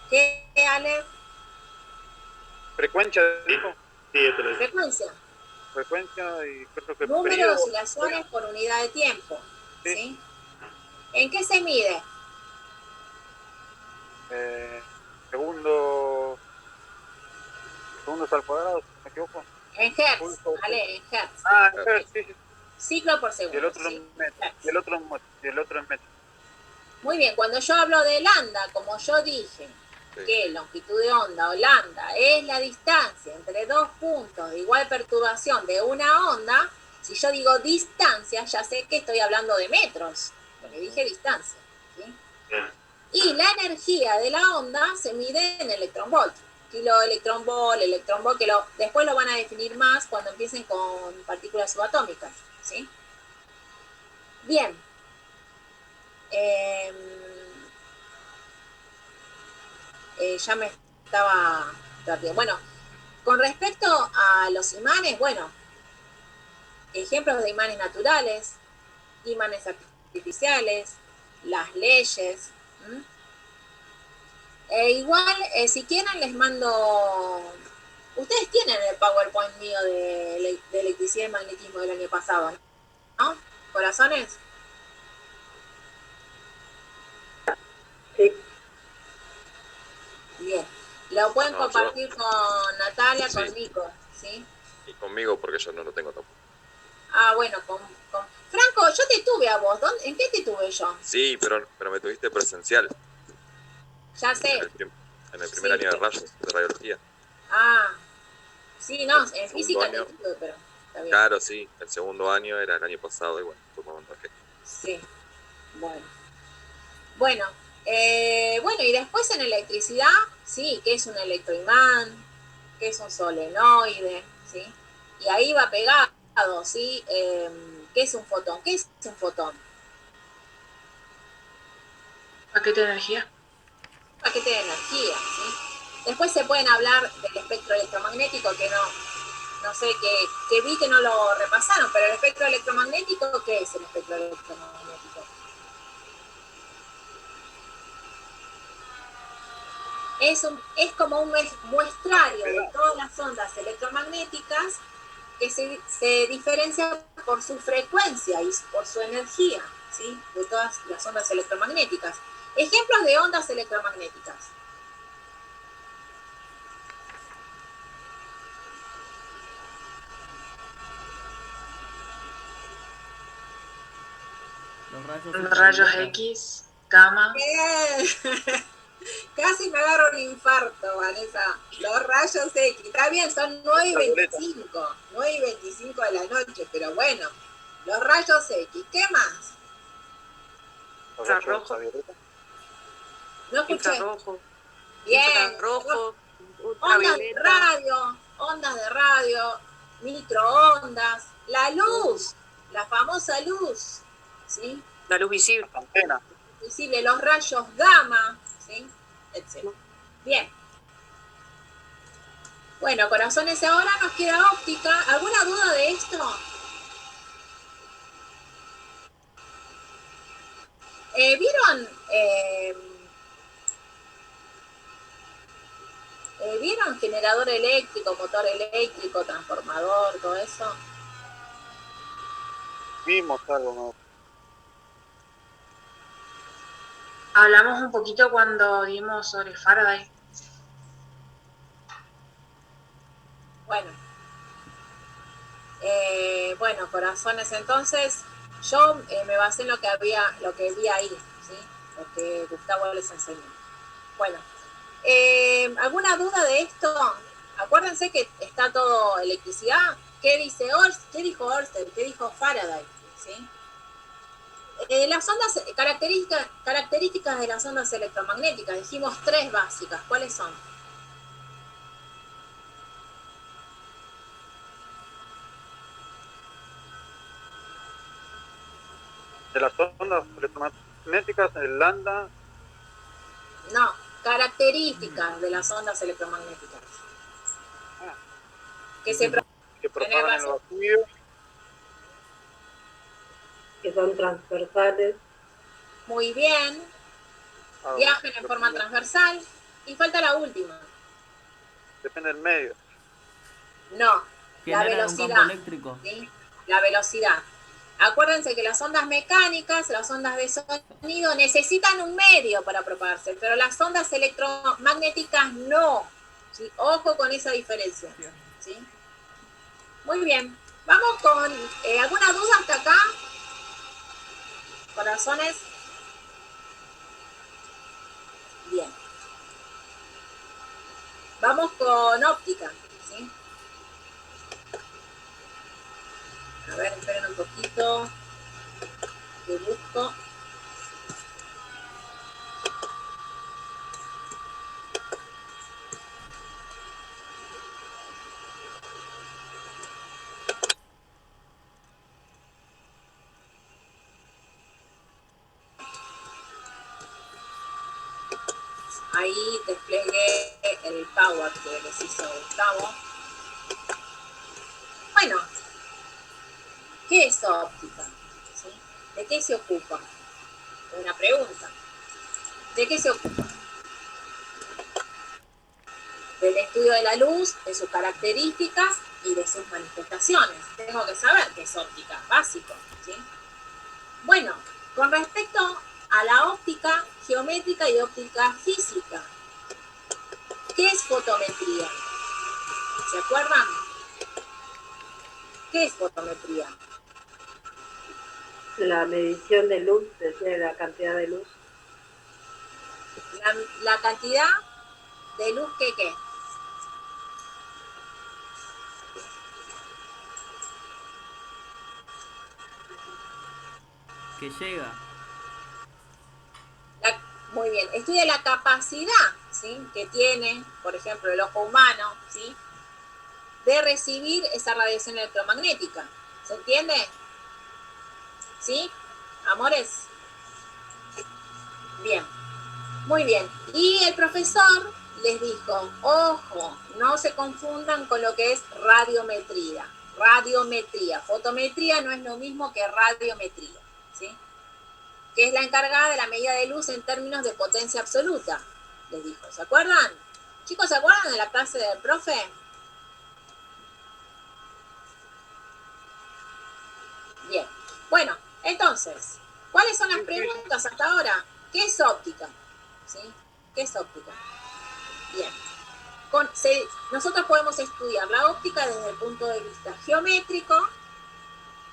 ¿Qué, Ale? Frecuencia, dijo. Sí, eso lo dijo. Frecuencia. Frecuencia y creo que Número periodo. de oscilaciones por unidad de tiempo, ¿sí? ¿En qué se mide? Segundos al cuadrado, si no me equivoco. En hertz, ¿vale? En hertz. Ah, en hertz, sí. Ciclo por segundo. Y el otro en metros. Y el otro en metros. Muy bien, cuando yo hablo de lambda, como yo dije, que longitud de onda o lambda es la distancia entre dos puntos de igual perturbación de una onda, si yo digo distancia, ya sé que estoy hablando de metros, porque dije distancia, ¿sí? Y la energía de la onda se mide en electronvolt. Kiloelectronvolt, electronvolt, que después lo van a definir más cuando empiecen con partículas subatómicas, ¿sí? Bien. Ya me estaba perdiendo. Bueno, con respecto a los imanes, bueno, ejemplos de imanes naturales, imanes artificiales, las leyes. Igual, si quieren, les mando... Ustedes tienen el PowerPoint mío de electricidad y magnetismo del año pasado, ¿no? ¿Corazones? Sí. Bien. Lo pueden No, compartir con Natalia, con Nico, ¿sí? Y conmigo, porque yo no lo tengo tampoco. Ah, bueno, Franco, yo te tuve a vos. ¿En qué te tuve yo? Sí, pero me tuviste presencial. Ya sé. En el primer año de rayos, de radiología. Ah, sí, no, en física año, te tuve, pero está bien. Claro, sí. El segundo año era el año pasado y bueno, fue un montón. Sí, bueno. Bueno, y después en electricidad, sí, ¿qué es un electroimán? ¿Qué es un solenoide? ¿Sí? Y ahí va pegado, ¿sí? ¿Qué es un fotón? ¿Qué es un fotón? Paquete de energía. Paquete de energía, ¿sí? Después se pueden hablar del espectro electromagnético, que no sé, que vi que no lo repasaron, pero el espectro electromagnético, ¿qué es el espectro electromagnético? Es como un muestrario de todas las ondas electromagnéticas que se diferencia por su frecuencia y por su energía, ¿sí? De todas las ondas electromagnéticas. Ejemplos de ondas electromagnéticas. Los rayos X, gamma. Casi me agarro un infarto, Vanessa. Los rayos X. Está bien, son 9:25. 9:25 de la noche, pero bueno. Los rayos X. ¿Qué más? Infrarrojo. No escuché. Infrarrojo. Bien. Infrarrojo. Ondas de radio, microondas, la luz, la famosa luz, ¿sí? La luz visible. Antena. Visible, los rayos gamma, ¿sí? Etcétera. Bien. Bueno, corazones, ahora nos queda óptica. ¿Alguna duda de esto? ¿Vieron generador eléctrico, motor eléctrico, transformador, todo eso? Vimos algo, ¿no? Hablamos un poquito cuando dimos sobre Faraday. Bueno, bueno, corazones, entonces yo me basé en lo que vi ahí, ¿sí? Lo que Gustavo les enseñó. Bueno, ¿alguna duda de esto? Acuérdense que está todo electricidad. ¿Qué dijo Ørsted? ¿Qué dijo Faraday? ¿Sí? Las ondas, características de las ondas electromagnéticas, dijimos 3 básicas. ¿Cuáles son? De las ondas electromagnéticas, el lambda, No, características de las ondas electromagnéticas. Que se que tenés propagan el razón. vacío, Que son transversales. Muy bien. Viajan en forma transversal. Y falta la última. depende del medio. No, la Generan un campo velocidad. eléctrico. ¿Sí? La velocidad. Acuérdense que las ondas mecánicas, las ondas de sonido, necesitan un medio para propagarse, pero las ondas electromagnéticas no. ¿Sí? Ojo con esa diferencia. ¿Sí? Muy bien. Vamos con alguna duda hasta acá. Corazones. Bien. Vamos con óptica. ¿Sí? A ver, esperen un poquito. Que busco. Ahí desplegué el power que les hizo Gustavo. Bueno, ¿qué es óptica? ¿Sí? ¿De qué se ocupa? Una pregunta. ¿De qué se ocupa? Del estudio de la luz, de sus características y de sus manifestaciones. Tengo que saber qué es óptica, básico. ¿Sí? Bueno, con respecto a la óptica geométrica y óptica física, ¿qué es fotometría? ¿Se acuerdan? ¿Qué es fotometría? La medición de luz, decía la cantidad de luz. La cantidad de luz que ¿qué? Que llega. Muy bien, estudia la capacidad, ¿sí? Que tiene, por ejemplo, el ojo humano, ¿sí? De recibir esa radiación electromagnética. ¿Se entiende? ¿Sí? Amores. Bien, muy bien. Y el profesor les dijo, ojo, no se confundan con lo que es radiometría. Radiometría. Fotometría no es lo mismo que radiometría, ¿sí? Que es la encargada de la medida de luz en términos de potencia absoluta, les dijo. ¿Se acuerdan? Chicos, ¿se acuerdan de la clase del profe? Bien. Bueno, entonces, ¿cuáles son las preguntas hasta ahora? ¿Qué es óptica? ¿Sí? ¿Qué es óptica? Bien. Nosotros podemos estudiar la óptica desde el punto de vista geométrico,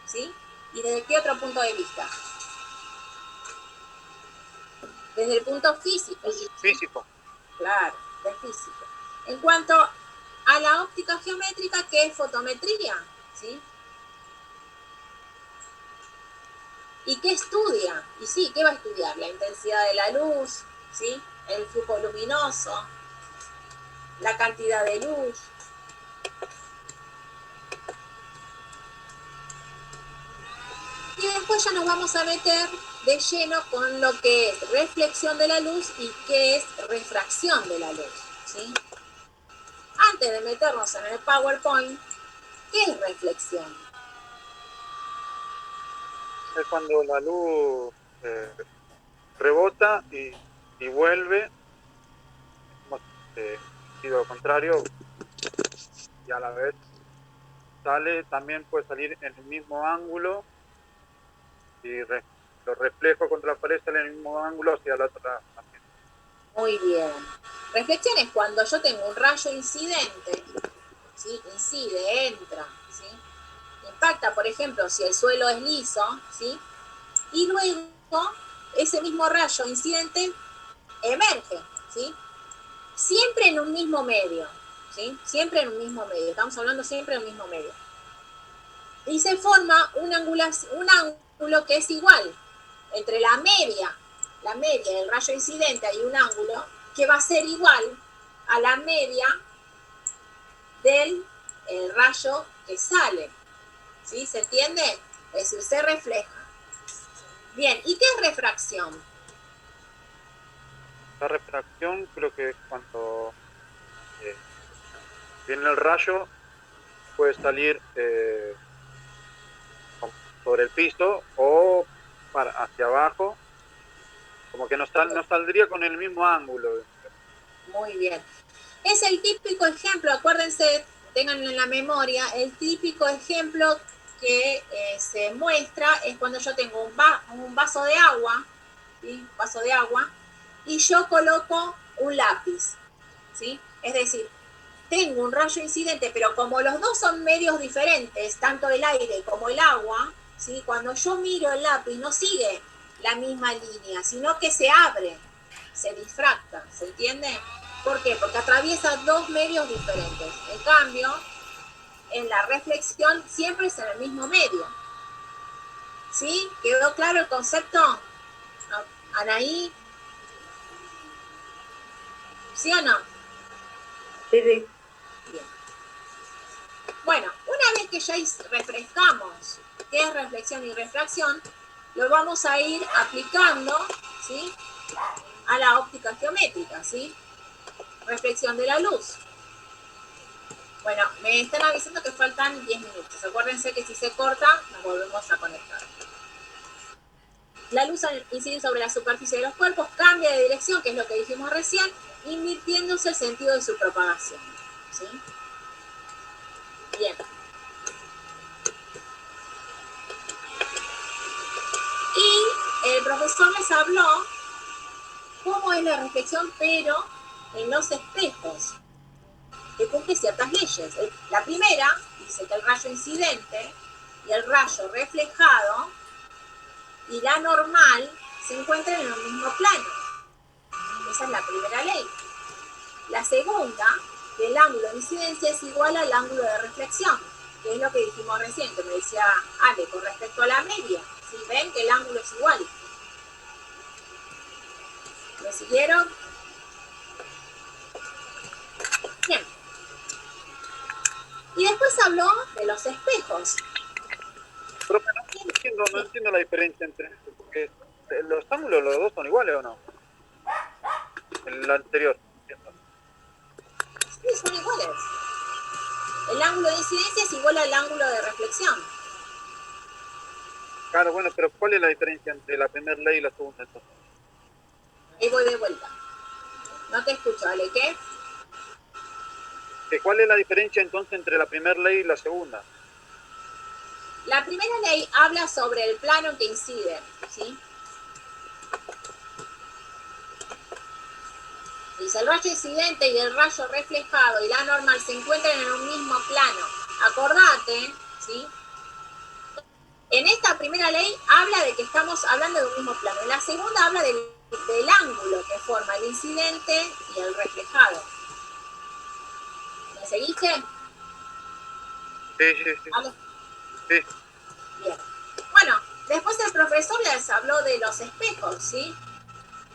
¿sí? ¿Y desde qué otro punto de vista? Desde el punto físico. Físico. Claro, de físico. En cuanto a la óptica geométrica, ¿qué es fotometría? ¿Sí? ¿Y qué estudia? Y sí, ¿qué va a estudiar? La intensidad de la luz, ¿sí? El flujo luminoso, la cantidad de luz. Y después ya nos vamos a meter de lleno con lo que es reflexión de la luz y qué es refracción de la luz, ¿sí? Antes de meternos en el PowerPoint, ¿qué es reflexión? Es cuando la luz rebota y vuelve, y lo contrario, y a la vez sale, también puede salir en el mismo ángulo y lo reflejo contra la pared sale en el mismo ángulo hacia la otra también. Muy bien. Reflexión es cuando yo tengo un rayo incidente, ¿sí? Incide, entra, ¿sí? Impacta, por ejemplo, si el suelo es liso, ¿sí? Y luego ese mismo rayo incidente emerge, ¿sí? Siempre en un mismo medio, ¿sí? Siempre en un mismo medio. Estamos hablando siempre en un mismo medio. Y se forma un ángulo que es igual entre la media del rayo incidente, hay un ángulo que va a ser igual a la media del rayo que sale. ¿Sí? ¿Se entiende? Es decir, se refleja. Bien, ¿y qué es refracción? La refracción creo que es cuando viene el rayo, puede salir sobre el piso o hacia abajo, como que no saldría con el mismo ángulo. Muy bien. Es el típico ejemplo, acuérdense, tengan en la memoria, el típico ejemplo que se muestra es cuando yo tengo un vaso de agua, ¿sí? Vaso de agua, y yo coloco un lápiz, ¿sí? Es decir, tengo un rayo incidente, pero como los dos son medios diferentes, tanto el aire como el agua, ¿sí? Cuando yo miro el lápiz no sigue la misma línea, sino que se abre, se difracta, ¿se entiende? ¿Por qué? Porque atraviesa dos medios diferentes. En cambio, en la reflexión siempre es en el mismo medio. ¿Sí? ¿Quedó claro el concepto? Anaí. ¿Sí o no? Sí, sí. Bien. Bueno, una vez que ya refrescamos qué es reflexión y refracción, lo vamos a ir aplicando, ¿sí? A la óptica geométrica, ¿sí? Reflexión de la luz. Bueno, me están avisando que faltan 10 minutos. Acuérdense que si se corta, nos volvemos a conectar. La luz incide sobre la superficie de los cuerpos, cambia de dirección, que es lo que dijimos recién, invirtiéndose el sentido de su propagación. ¿Sí? Bien. Y el profesor les habló cómo es la reflexión, pero en los espejos, que cumple ciertas leyes. La primera dice que el rayo incidente y el rayo reflejado y la normal se encuentran en el mismo plano. Esa es la primera ley. La segunda, que el ángulo de incidencia es igual al ángulo de reflexión, que es lo que dijimos recién, que me decía Ale, con respecto a la media. ¿Sí? ¿Ven que el ángulo es igual? ¿Me siguieron? Bien. Y después habló de los espejos. Pero no entiendo la diferencia entre esto, porque los ángulos los dos son iguales o no. En el anterior. Sí, son iguales. El ángulo de incidencia es igual al ángulo de reflexión. Claro, bueno, pero ¿cuál es la diferencia entre la primera ley y la segunda entonces? Ahí voy de vuelta. No te escucho, Ale, ¿qué? ¿Cuál es la diferencia entonces entre la primera ley y la segunda? La primera ley habla sobre el plano que incide, ¿sí? Dice, el rayo incidente y el rayo reflejado y la normal se encuentran en un mismo plano. Acordate, ¿sí? En esta primera ley habla de que estamos hablando de un mismo plano. En la segunda habla del ángulo que forma el incidente y el reflejado. ¿Me seguiste? Sí. Sí. Bien. Bueno, después el profesor les habló de los espejos, ¿sí?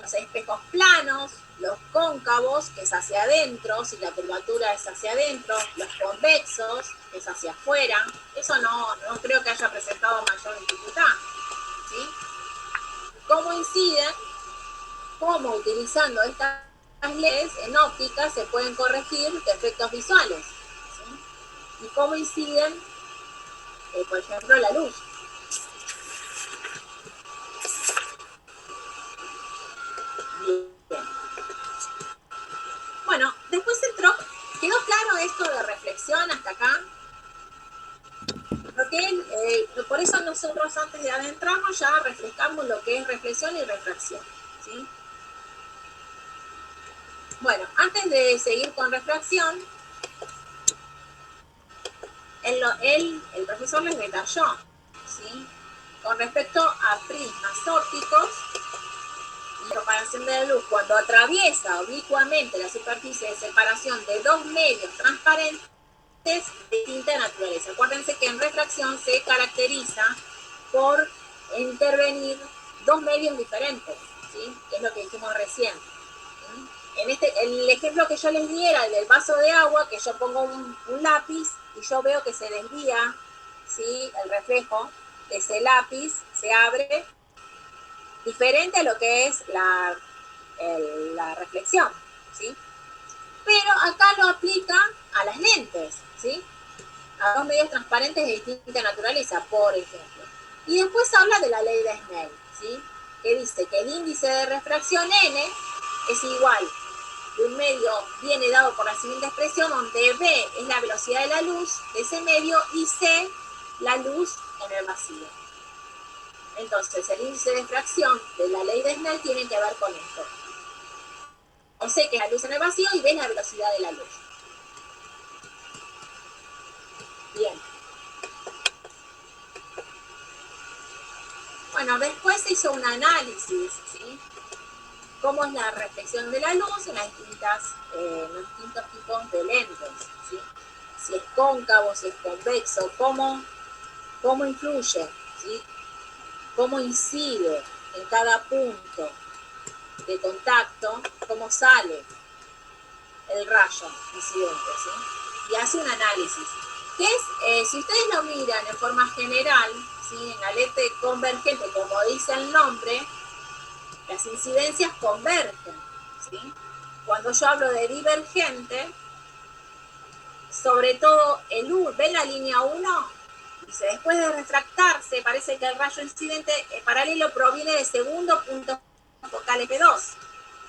Los espejos planos, los cóncavos, que es hacia adentro, si la curvatura es hacia adentro, los convexos, que es hacia afuera. Eso no creo que haya presentado mayor dificultad, ¿sí? ¿Cómo inciden? ¿Cómo utilizando estas leyes en óptica se pueden corregir defectos visuales? ¿Sí? ¿Y cómo inciden, por ejemplo, la luz? Bien. Bueno, después entró, ¿quedó claro esto de reflexión hasta acá? Porque por eso nosotros antes de adentrarnos ya refrescamos lo que es reflexión y refracción, ¿sí? Bueno, antes de seguir con refracción, el profesor les detalló, ¿sí? Con respecto a prismas ópticos y propagación de la luz, cuando atraviesa oblicuamente la superficie de separación de dos medios transparentes de distinta naturaleza. Acuérdense que en refracción se caracteriza por intervenir dos medios diferentes, ¿sí? Que es lo que dijimos recién. El ejemplo que yo les di era el del vaso de agua, que yo pongo un lápiz y yo veo que se desvía, ¿sí? El reflejo de ese lápiz se abre, diferente a lo que es la reflexión, ¿sí? Pero acá lo aplica a las lentes, ¿sí? A dos medios transparentes de distinta naturaleza, por ejemplo. Y después habla de la ley de Snell, ¿sí? Que dice que el índice de refracción n es igual de un medio viene dado por la siguiente expresión, donde v es la velocidad de la luz de ese medio y c la luz en el vacío. Entonces, el índice de refracción de la ley de Snell tiene que ver con esto. O C, que es la luz en el vacío, y V es la velocidad de la luz. Bien. Bueno, después se hizo un análisis, ¿sí? Cómo es la reflexión de la luz en los distintos tipos de lentes, ¿sí? Si es cóncavo, si es convexo, cómo influye, ¿sí? Cómo incide en cada punto de contacto, cómo sale el rayo incidente, ¿sí? Y hace un análisis. Que es, si ustedes lo miran en forma general, ¿sí? En la lente convergente, como dice el nombre, las incidencias convergen, ¿sí? Cuando yo hablo de divergente, sobre todo ¿ven la línea 1? Dice, después de refractarse, parece que el rayo incidente paralelo proviene del segundo punto focal F2,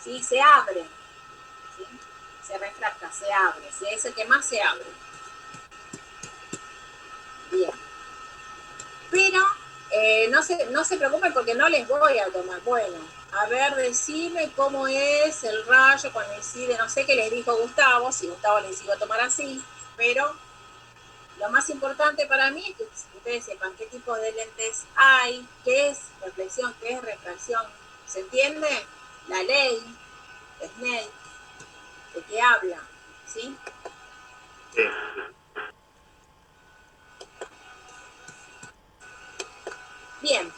¿sí? Se abre, ¿sí? Se refracta, se abre, ¿sí? Es el que más se abre. Bien. Pero no se preocupen porque no les voy a tomar. Bueno, a ver, decime cómo es el rayo cuando incide. No sé qué les dijo Gustavo, si Gustavo les iba a tomar así, pero lo más importante para mí es que ustedes sepan qué tipo de lentes hay, qué es reflexión, qué es refracción. ¿Se entiende? La ley de Snell, de qué habla, ¿sí? Sí. Bien.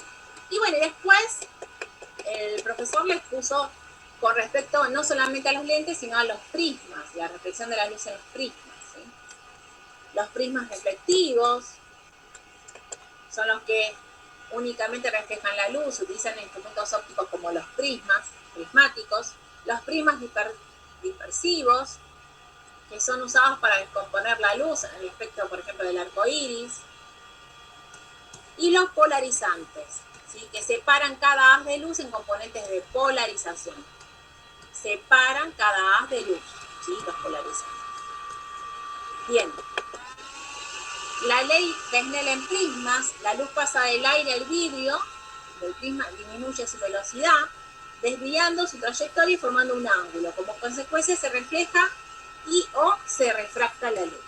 Y bueno, después el profesor les puso con respecto no solamente a los lentes, sino a los prismas, la reflexión de la luz en los prismas, ¿sí? Los prismas reflectivos son los que únicamente reflejan la luz, utilizan instrumentos ópticos como los prismáticos, los prismas dispersivos, que son usados para descomponer la luz en el espectro, por ejemplo, del arco iris, y los polarizantes, ¿sí? Que separan cada haz de luz en componentes de polarización. Separan cada haz de luz, ¿sí? Los polarizantes. Bien. La ley de Snell en prismas, la luz pasa del aire al vidrio, el prisma disminuye su velocidad, desviando su trayectoria y formando un ángulo. Como consecuencia se refleja y o se refracta la luz.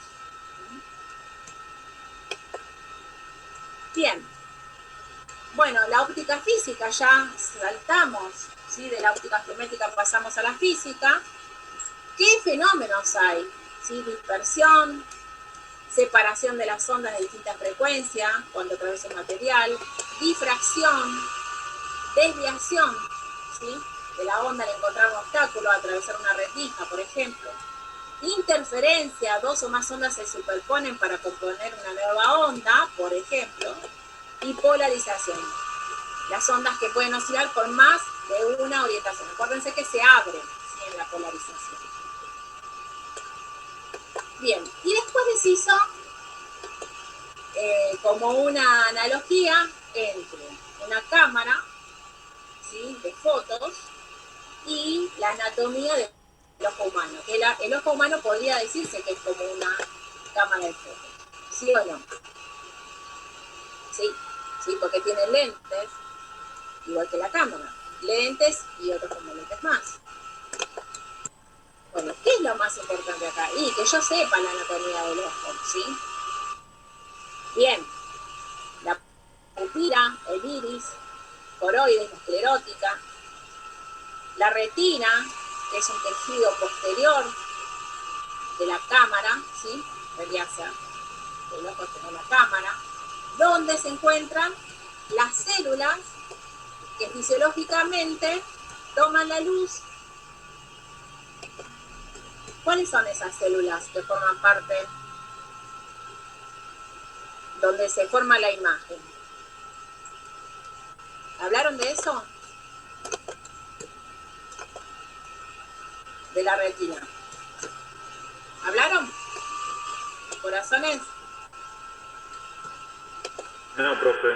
Bien. Bueno, la óptica física, ya saltamos, ¿sí? De la óptica geométrica pasamos a la física. ¿Qué fenómenos hay? ¿Sí? Dispersión, separación de las ondas de distintas frecuencias cuando atraviesa un material, difracción, desviación, ¿sí? De la onda al encontrar un obstáculo, atravesar una rendija, por ejemplo. Interferencia, dos o más ondas se superponen para componer una nueva onda, por ejemplo. Y polarización, las ondas que pueden oscilar por más de una orientación. Acuérdense que se abren, ¿sí? En la polarización. Bien, y después les hizo como una analogía entre una cámara, ¿sí? De fotos y la anatomía del ojo humano. Que el ojo humano podría decirse que es como una cámara de fotos, ¿sí o no? Sí, ¿sí? Porque tiene lentes, igual que la cámara. Lentes y otros componentes más. Bueno, ¿qué es lo más importante acá? Y que yo sepa la anatomía del ojo, ¿sí? Bien, la pupila, el iris, coroides, la esclerótica, la retina, que es un tejido posterior de la cámara, ¿sí? Debería ser el ojo tiene la cámara, donde se encuentran las células que fisiológicamente toman la luz. ¿Cuáles son esas células que forman parte donde se forma la imagen? ¿Hablaron de eso? De la retina. ¿Hablaron? ¿Corazones? No, profe.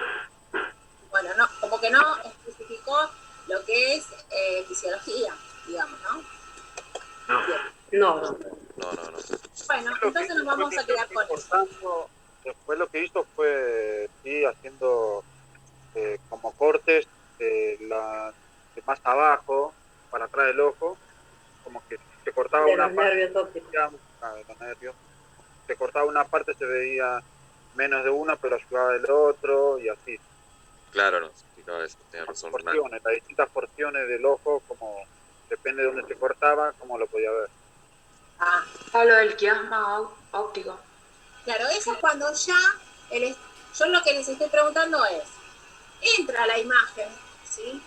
Bueno, no, como que no especificó lo que es fisiología, digamos, ¿no? No. Bien. No. No. Bueno, entonces nos vamos a quedar con eso. Después lo que hizo fue, sí, haciendo como cortes de más abajo, para atrás del ojo, como que se cortaba De una los parte, nervios ópticos. de los nervios, se cortaba una parte, se veía menos de una, pero ayudaba del otro, y así. Claro, no, explicaba eso, tenía razón. Porciones, las distintas porciones del ojo, como depende de dónde se cortaba, cómo lo podía ver. Ah, Hablo del quiasma óptico. claro, eso es cuando ya, yo lo que les estoy preguntando es, entra la imagen, ¿sí?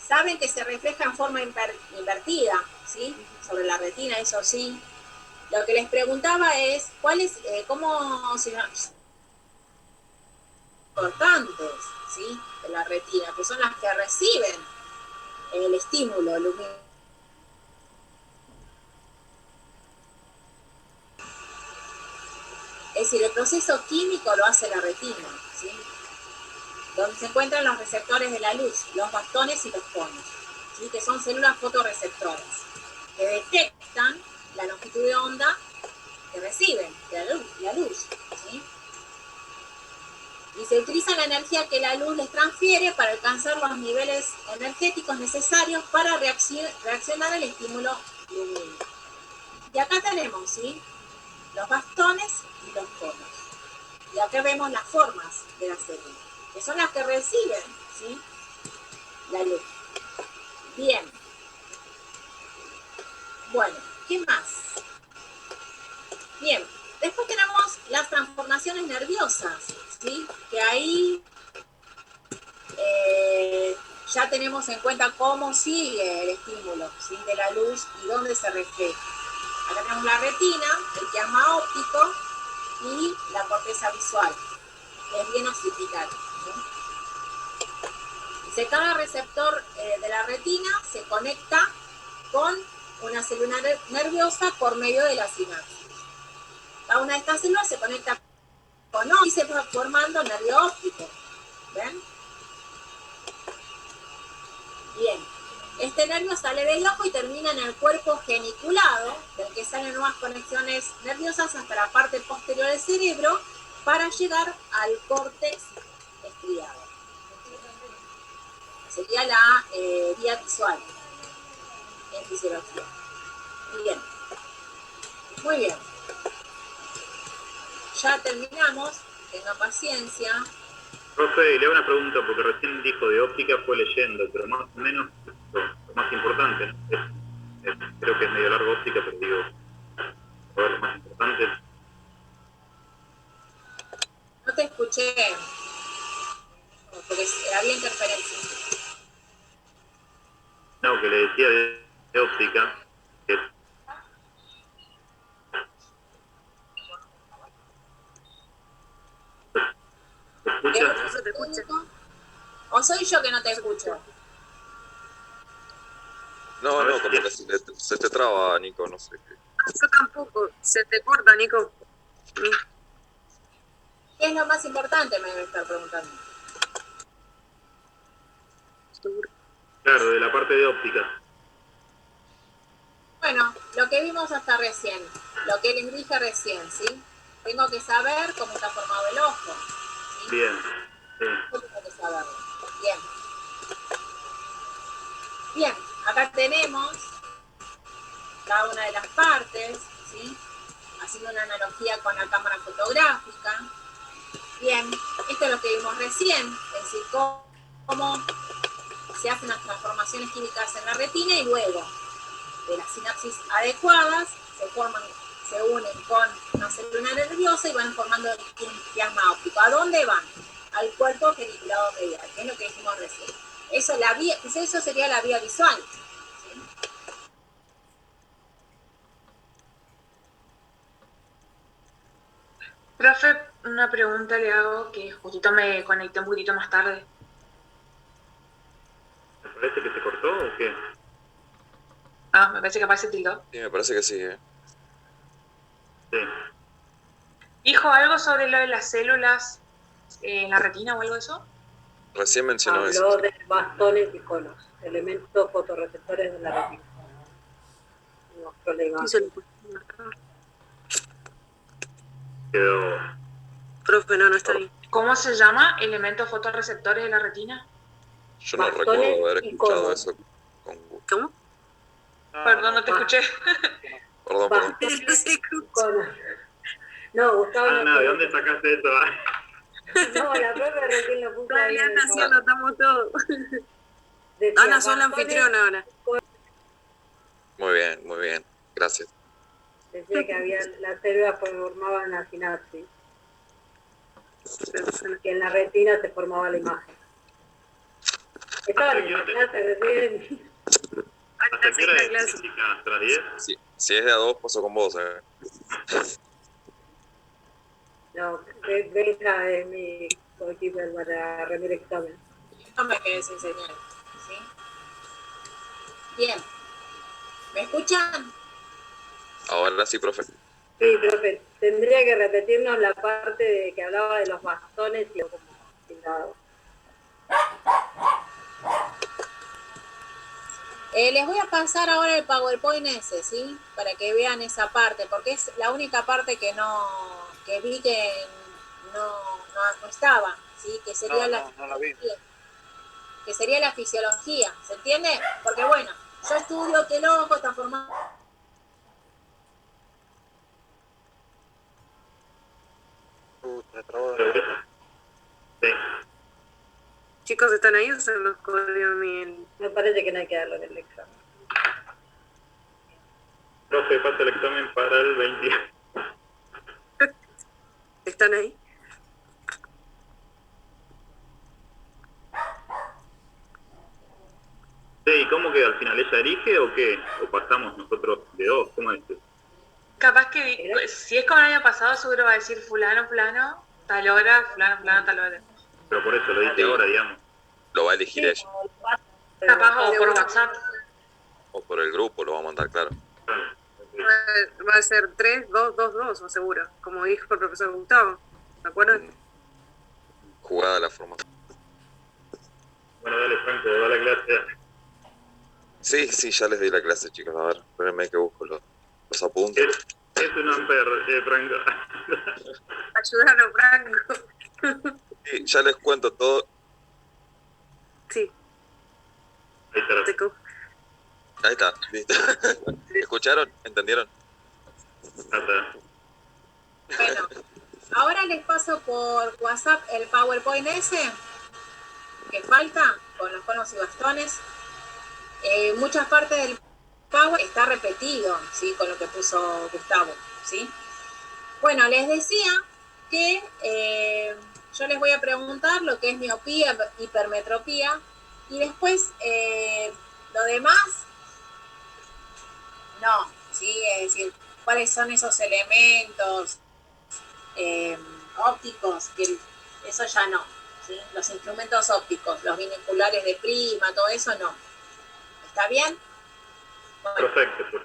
Saben que se refleja en forma invertida, ¿sí? Sobre la retina, eso sí. Lo que les preguntaba es, cómo se importantes, ¿sí? De la retina, que son las que reciben el estímulo lumínico. Es decir, el proceso químico lo hace la retina, ¿sí? Donde se encuentran los receptores de la luz, los bastones y los conos, ¿sí? Que son células fotorreceptoras, que detectan la longitud de onda que reciben de la luz, ¿sí? Y se utiliza la energía que la luz les transfiere para alcanzar los niveles energéticos necesarios para reaccionar al estímulo lumínico. Y acá tenemos, ¿sí? Los bastones y los conos. Y acá vemos las formas de las células, que son las que reciben, ¿sí? La luz. Bien. Bueno, ¿qué más? Bien, después tenemos las transformaciones nerviosas, ¿sí? Que ahí ya tenemos en cuenta cómo sigue el estímulo, ¿sí? De la luz y dónde se refleja. Acá tenemos la retina, el quiasma óptico y la corteza visual, que es bien occipital, ¿sí? Dice, cada receptor de la retina se conecta con una célula nerviosa por medio de la sinapsis. Cada una de estas células se conecta con y se va formando nervio óptico. ¿Ven? Bien. Este nervio sale del ojo y termina en el cuerpo geniculado, del que salen nuevas conexiones nerviosas hasta la parte posterior del cerebro para llegar al córtex estriado. Sería la vía visual en fisiología. Bien. Muy bien. Ya terminamos. Tenga paciencia. Profe, le hago una pregunta, porque recién dijo de óptica, fue leyendo, pero más o menos lo más importante, ¿no? Creo que es medio largo óptica, pero digo, a ver, lo más importante. No te escuché, porque había interferencia. No, que le decía de óptica, que ¿te escuchas? ¿Se te escucha? ¿O soy yo que no te escucho? No, como que se te traba, Nico, no sé qué. Yo tampoco. Se te corta, Nico. ¿Qué es lo más importante? Me debe estar preguntando. Claro, de la parte de óptica. Bueno, lo que vimos hasta recién, lo que les dije recién, ¿sí? Tengo que saber cómo está formado el ojo, ¿sí? Bien. Sí. Yo tengo que saberlo. Bien. Bien, acá tenemos cada una de las partes, ¿sí? Haciendo una analogía con la cámara fotográfica. Bien, esto es lo que vimos recién, es decir, cómo se hacen las transformaciones químicas en la retina y luego de las sinapsis adecuadas se unen con una célula nerviosa y van formando un plasma óptico. ¿A dónde van? Al cuerpo geniculado medial, que es lo que dijimos recién. Eso sería la vía visual. ¿Sí? Profe, una pregunta le hago que justito me conecté un poquitito más tarde. ¿Me parece que se cortó o qué? Ah, me parece que aparece tildó. Sí, me parece que sí, Sí. ¿Dijo algo sobre lo de las células en la retina o algo de eso? Recién mencionó Habló eso. de bastones y conos, elementos fotorreceptores de la retina. No, problema. Quedó. Profe, no está bien. ¿Cómo se llama? ¿Elementos fotorreceptores de la retina? Yo no Bastones recuerdo haber y escuchado conos. eso con Gus. ¿Cómo? Perdón, no te escuché. Perdón. Bastones y conos. No, Gustavo. Ana, ¿de dónde sacaste eso? No, la profe recién lo puso ahí. Todavía nací, anotamos todo. Decía, Ana, soy la bastones, anfitriona ahora. Muy bien. Gracias. Decía que había las células formaban la sinapsis, que en la retina se formaba la imagen. Estaban en la clase recién. ¿Hasta qué hora es física? ¿Hasta las 10? Si es de a dos, paso con vos. No, Benja es mi coequiper para rendir examen. No me quedé sin señal. ¿Sí? Bien. ¿Me escuchan? Ahora sí, profe. Sí, profe, tendría que repetirnos la parte de que hablaba de los bastones y como pintado. Les voy a pasar ahora el PowerPoint ese, ¿sí? Para que vean esa parte, porque es la única parte que vi que no estaba, ¿sí? Que sería No la vi. que sería la fisiología, ¿se entiende? Porque bueno, yo estudio que el ojo está formado. Se trabó. Sí. Chicos, ¿están ahí o se los corrió mi... Me parece que no hay que darlo en el examen. Profe, pasa el examen para el 20. ¿Están ahí? Sí, ¿y cómo queda al final? ¿Ella elige o qué? ¿O pasamos nosotros de dos? ¿Cómo es esto? Capaz que, si es como el año pasado, seguro va a decir fulano, tal hora, fulano, tal hora. Pero por eso lo dije ahora, digamos. Lo va a elegir ella. Capaz o por WhatsApp. O por el grupo, lo va a mandar, claro. Va a ser 3, 2, 2, 2, seguro. Como dijo el profesor Gustavo. ¿Me acuerdan? Jugada la formación. Bueno, dale, Franco, da la clase. Sí, ya les di la clase, chicos. A ver, espérenme que busco los apuntes. Es un amper, Franco. Ayúdanos, Franco. Sí, ya les cuento todo. Sí. Ahí está. Ahí está, listo. ¿Escucharon? ¿Entendieron? Bueno, ahora les paso por WhatsApp el PowerPoint ese que falta con los conos y bastones. Muchas partes del PowerPoint está repetido, ¿sí? Con lo que puso Gustavo, ¿sí? Bueno, les decía que yo les voy a preguntar lo que es miopía, hipermetropía, y después lo demás, no, ¿sí? Es decir, cuáles son esos elementos ópticos, que eso ya no, ¿sí? Los instrumentos ópticos, los biniculares de prima, todo eso no. ¿Está bien? Bueno, Perfecto.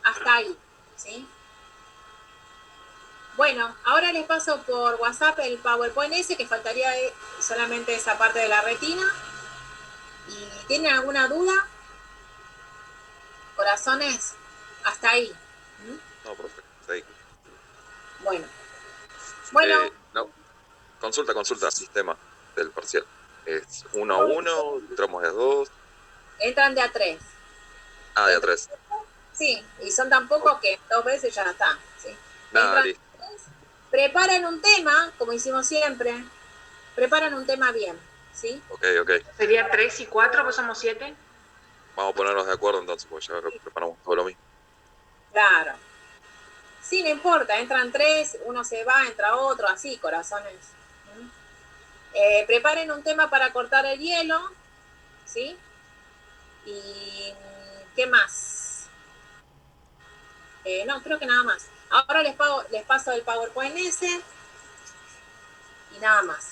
hasta ahí, ¿sí? Bueno, ahora les paso por WhatsApp el PowerPoint ese, que faltaría solamente esa parte de la retina. ¿Y tienen alguna duda? Corazones, hasta ahí. No, profe, ahí. Bueno. No. Consulta sistema del parcial. ¿Es 1 a 1? ¿Entramos de 2? Entran de a 3. Ah, de a 3. Sí, y son tan pocos que 2 veces ya está. ¿Sí? Nada, Entran listo. de a 3, preparan un tema, como hicimos siempre, preparan un tema bien, ¿sí? Ok, ok. Sería 3 y 4, pues somos 7. Vamos a ponernos de acuerdo entonces, porque ya preparamos todo lo mismo. Claro. Sí, no importa, entran 3, uno se va, entra otro, así, corazones. Preparen un tema para cortar el hielo, ¿sí? Y ¿qué más? No, creo que nada más. Ahora les paso el PowerPoint ese y nada más.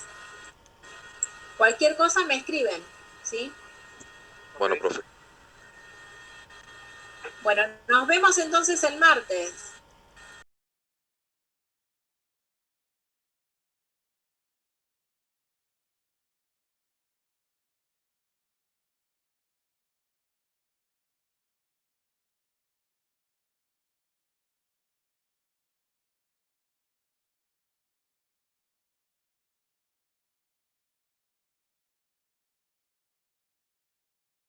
Cualquier cosa me escriben, ¿sí? Bueno, profe. Bueno, nos vemos entonces el martes.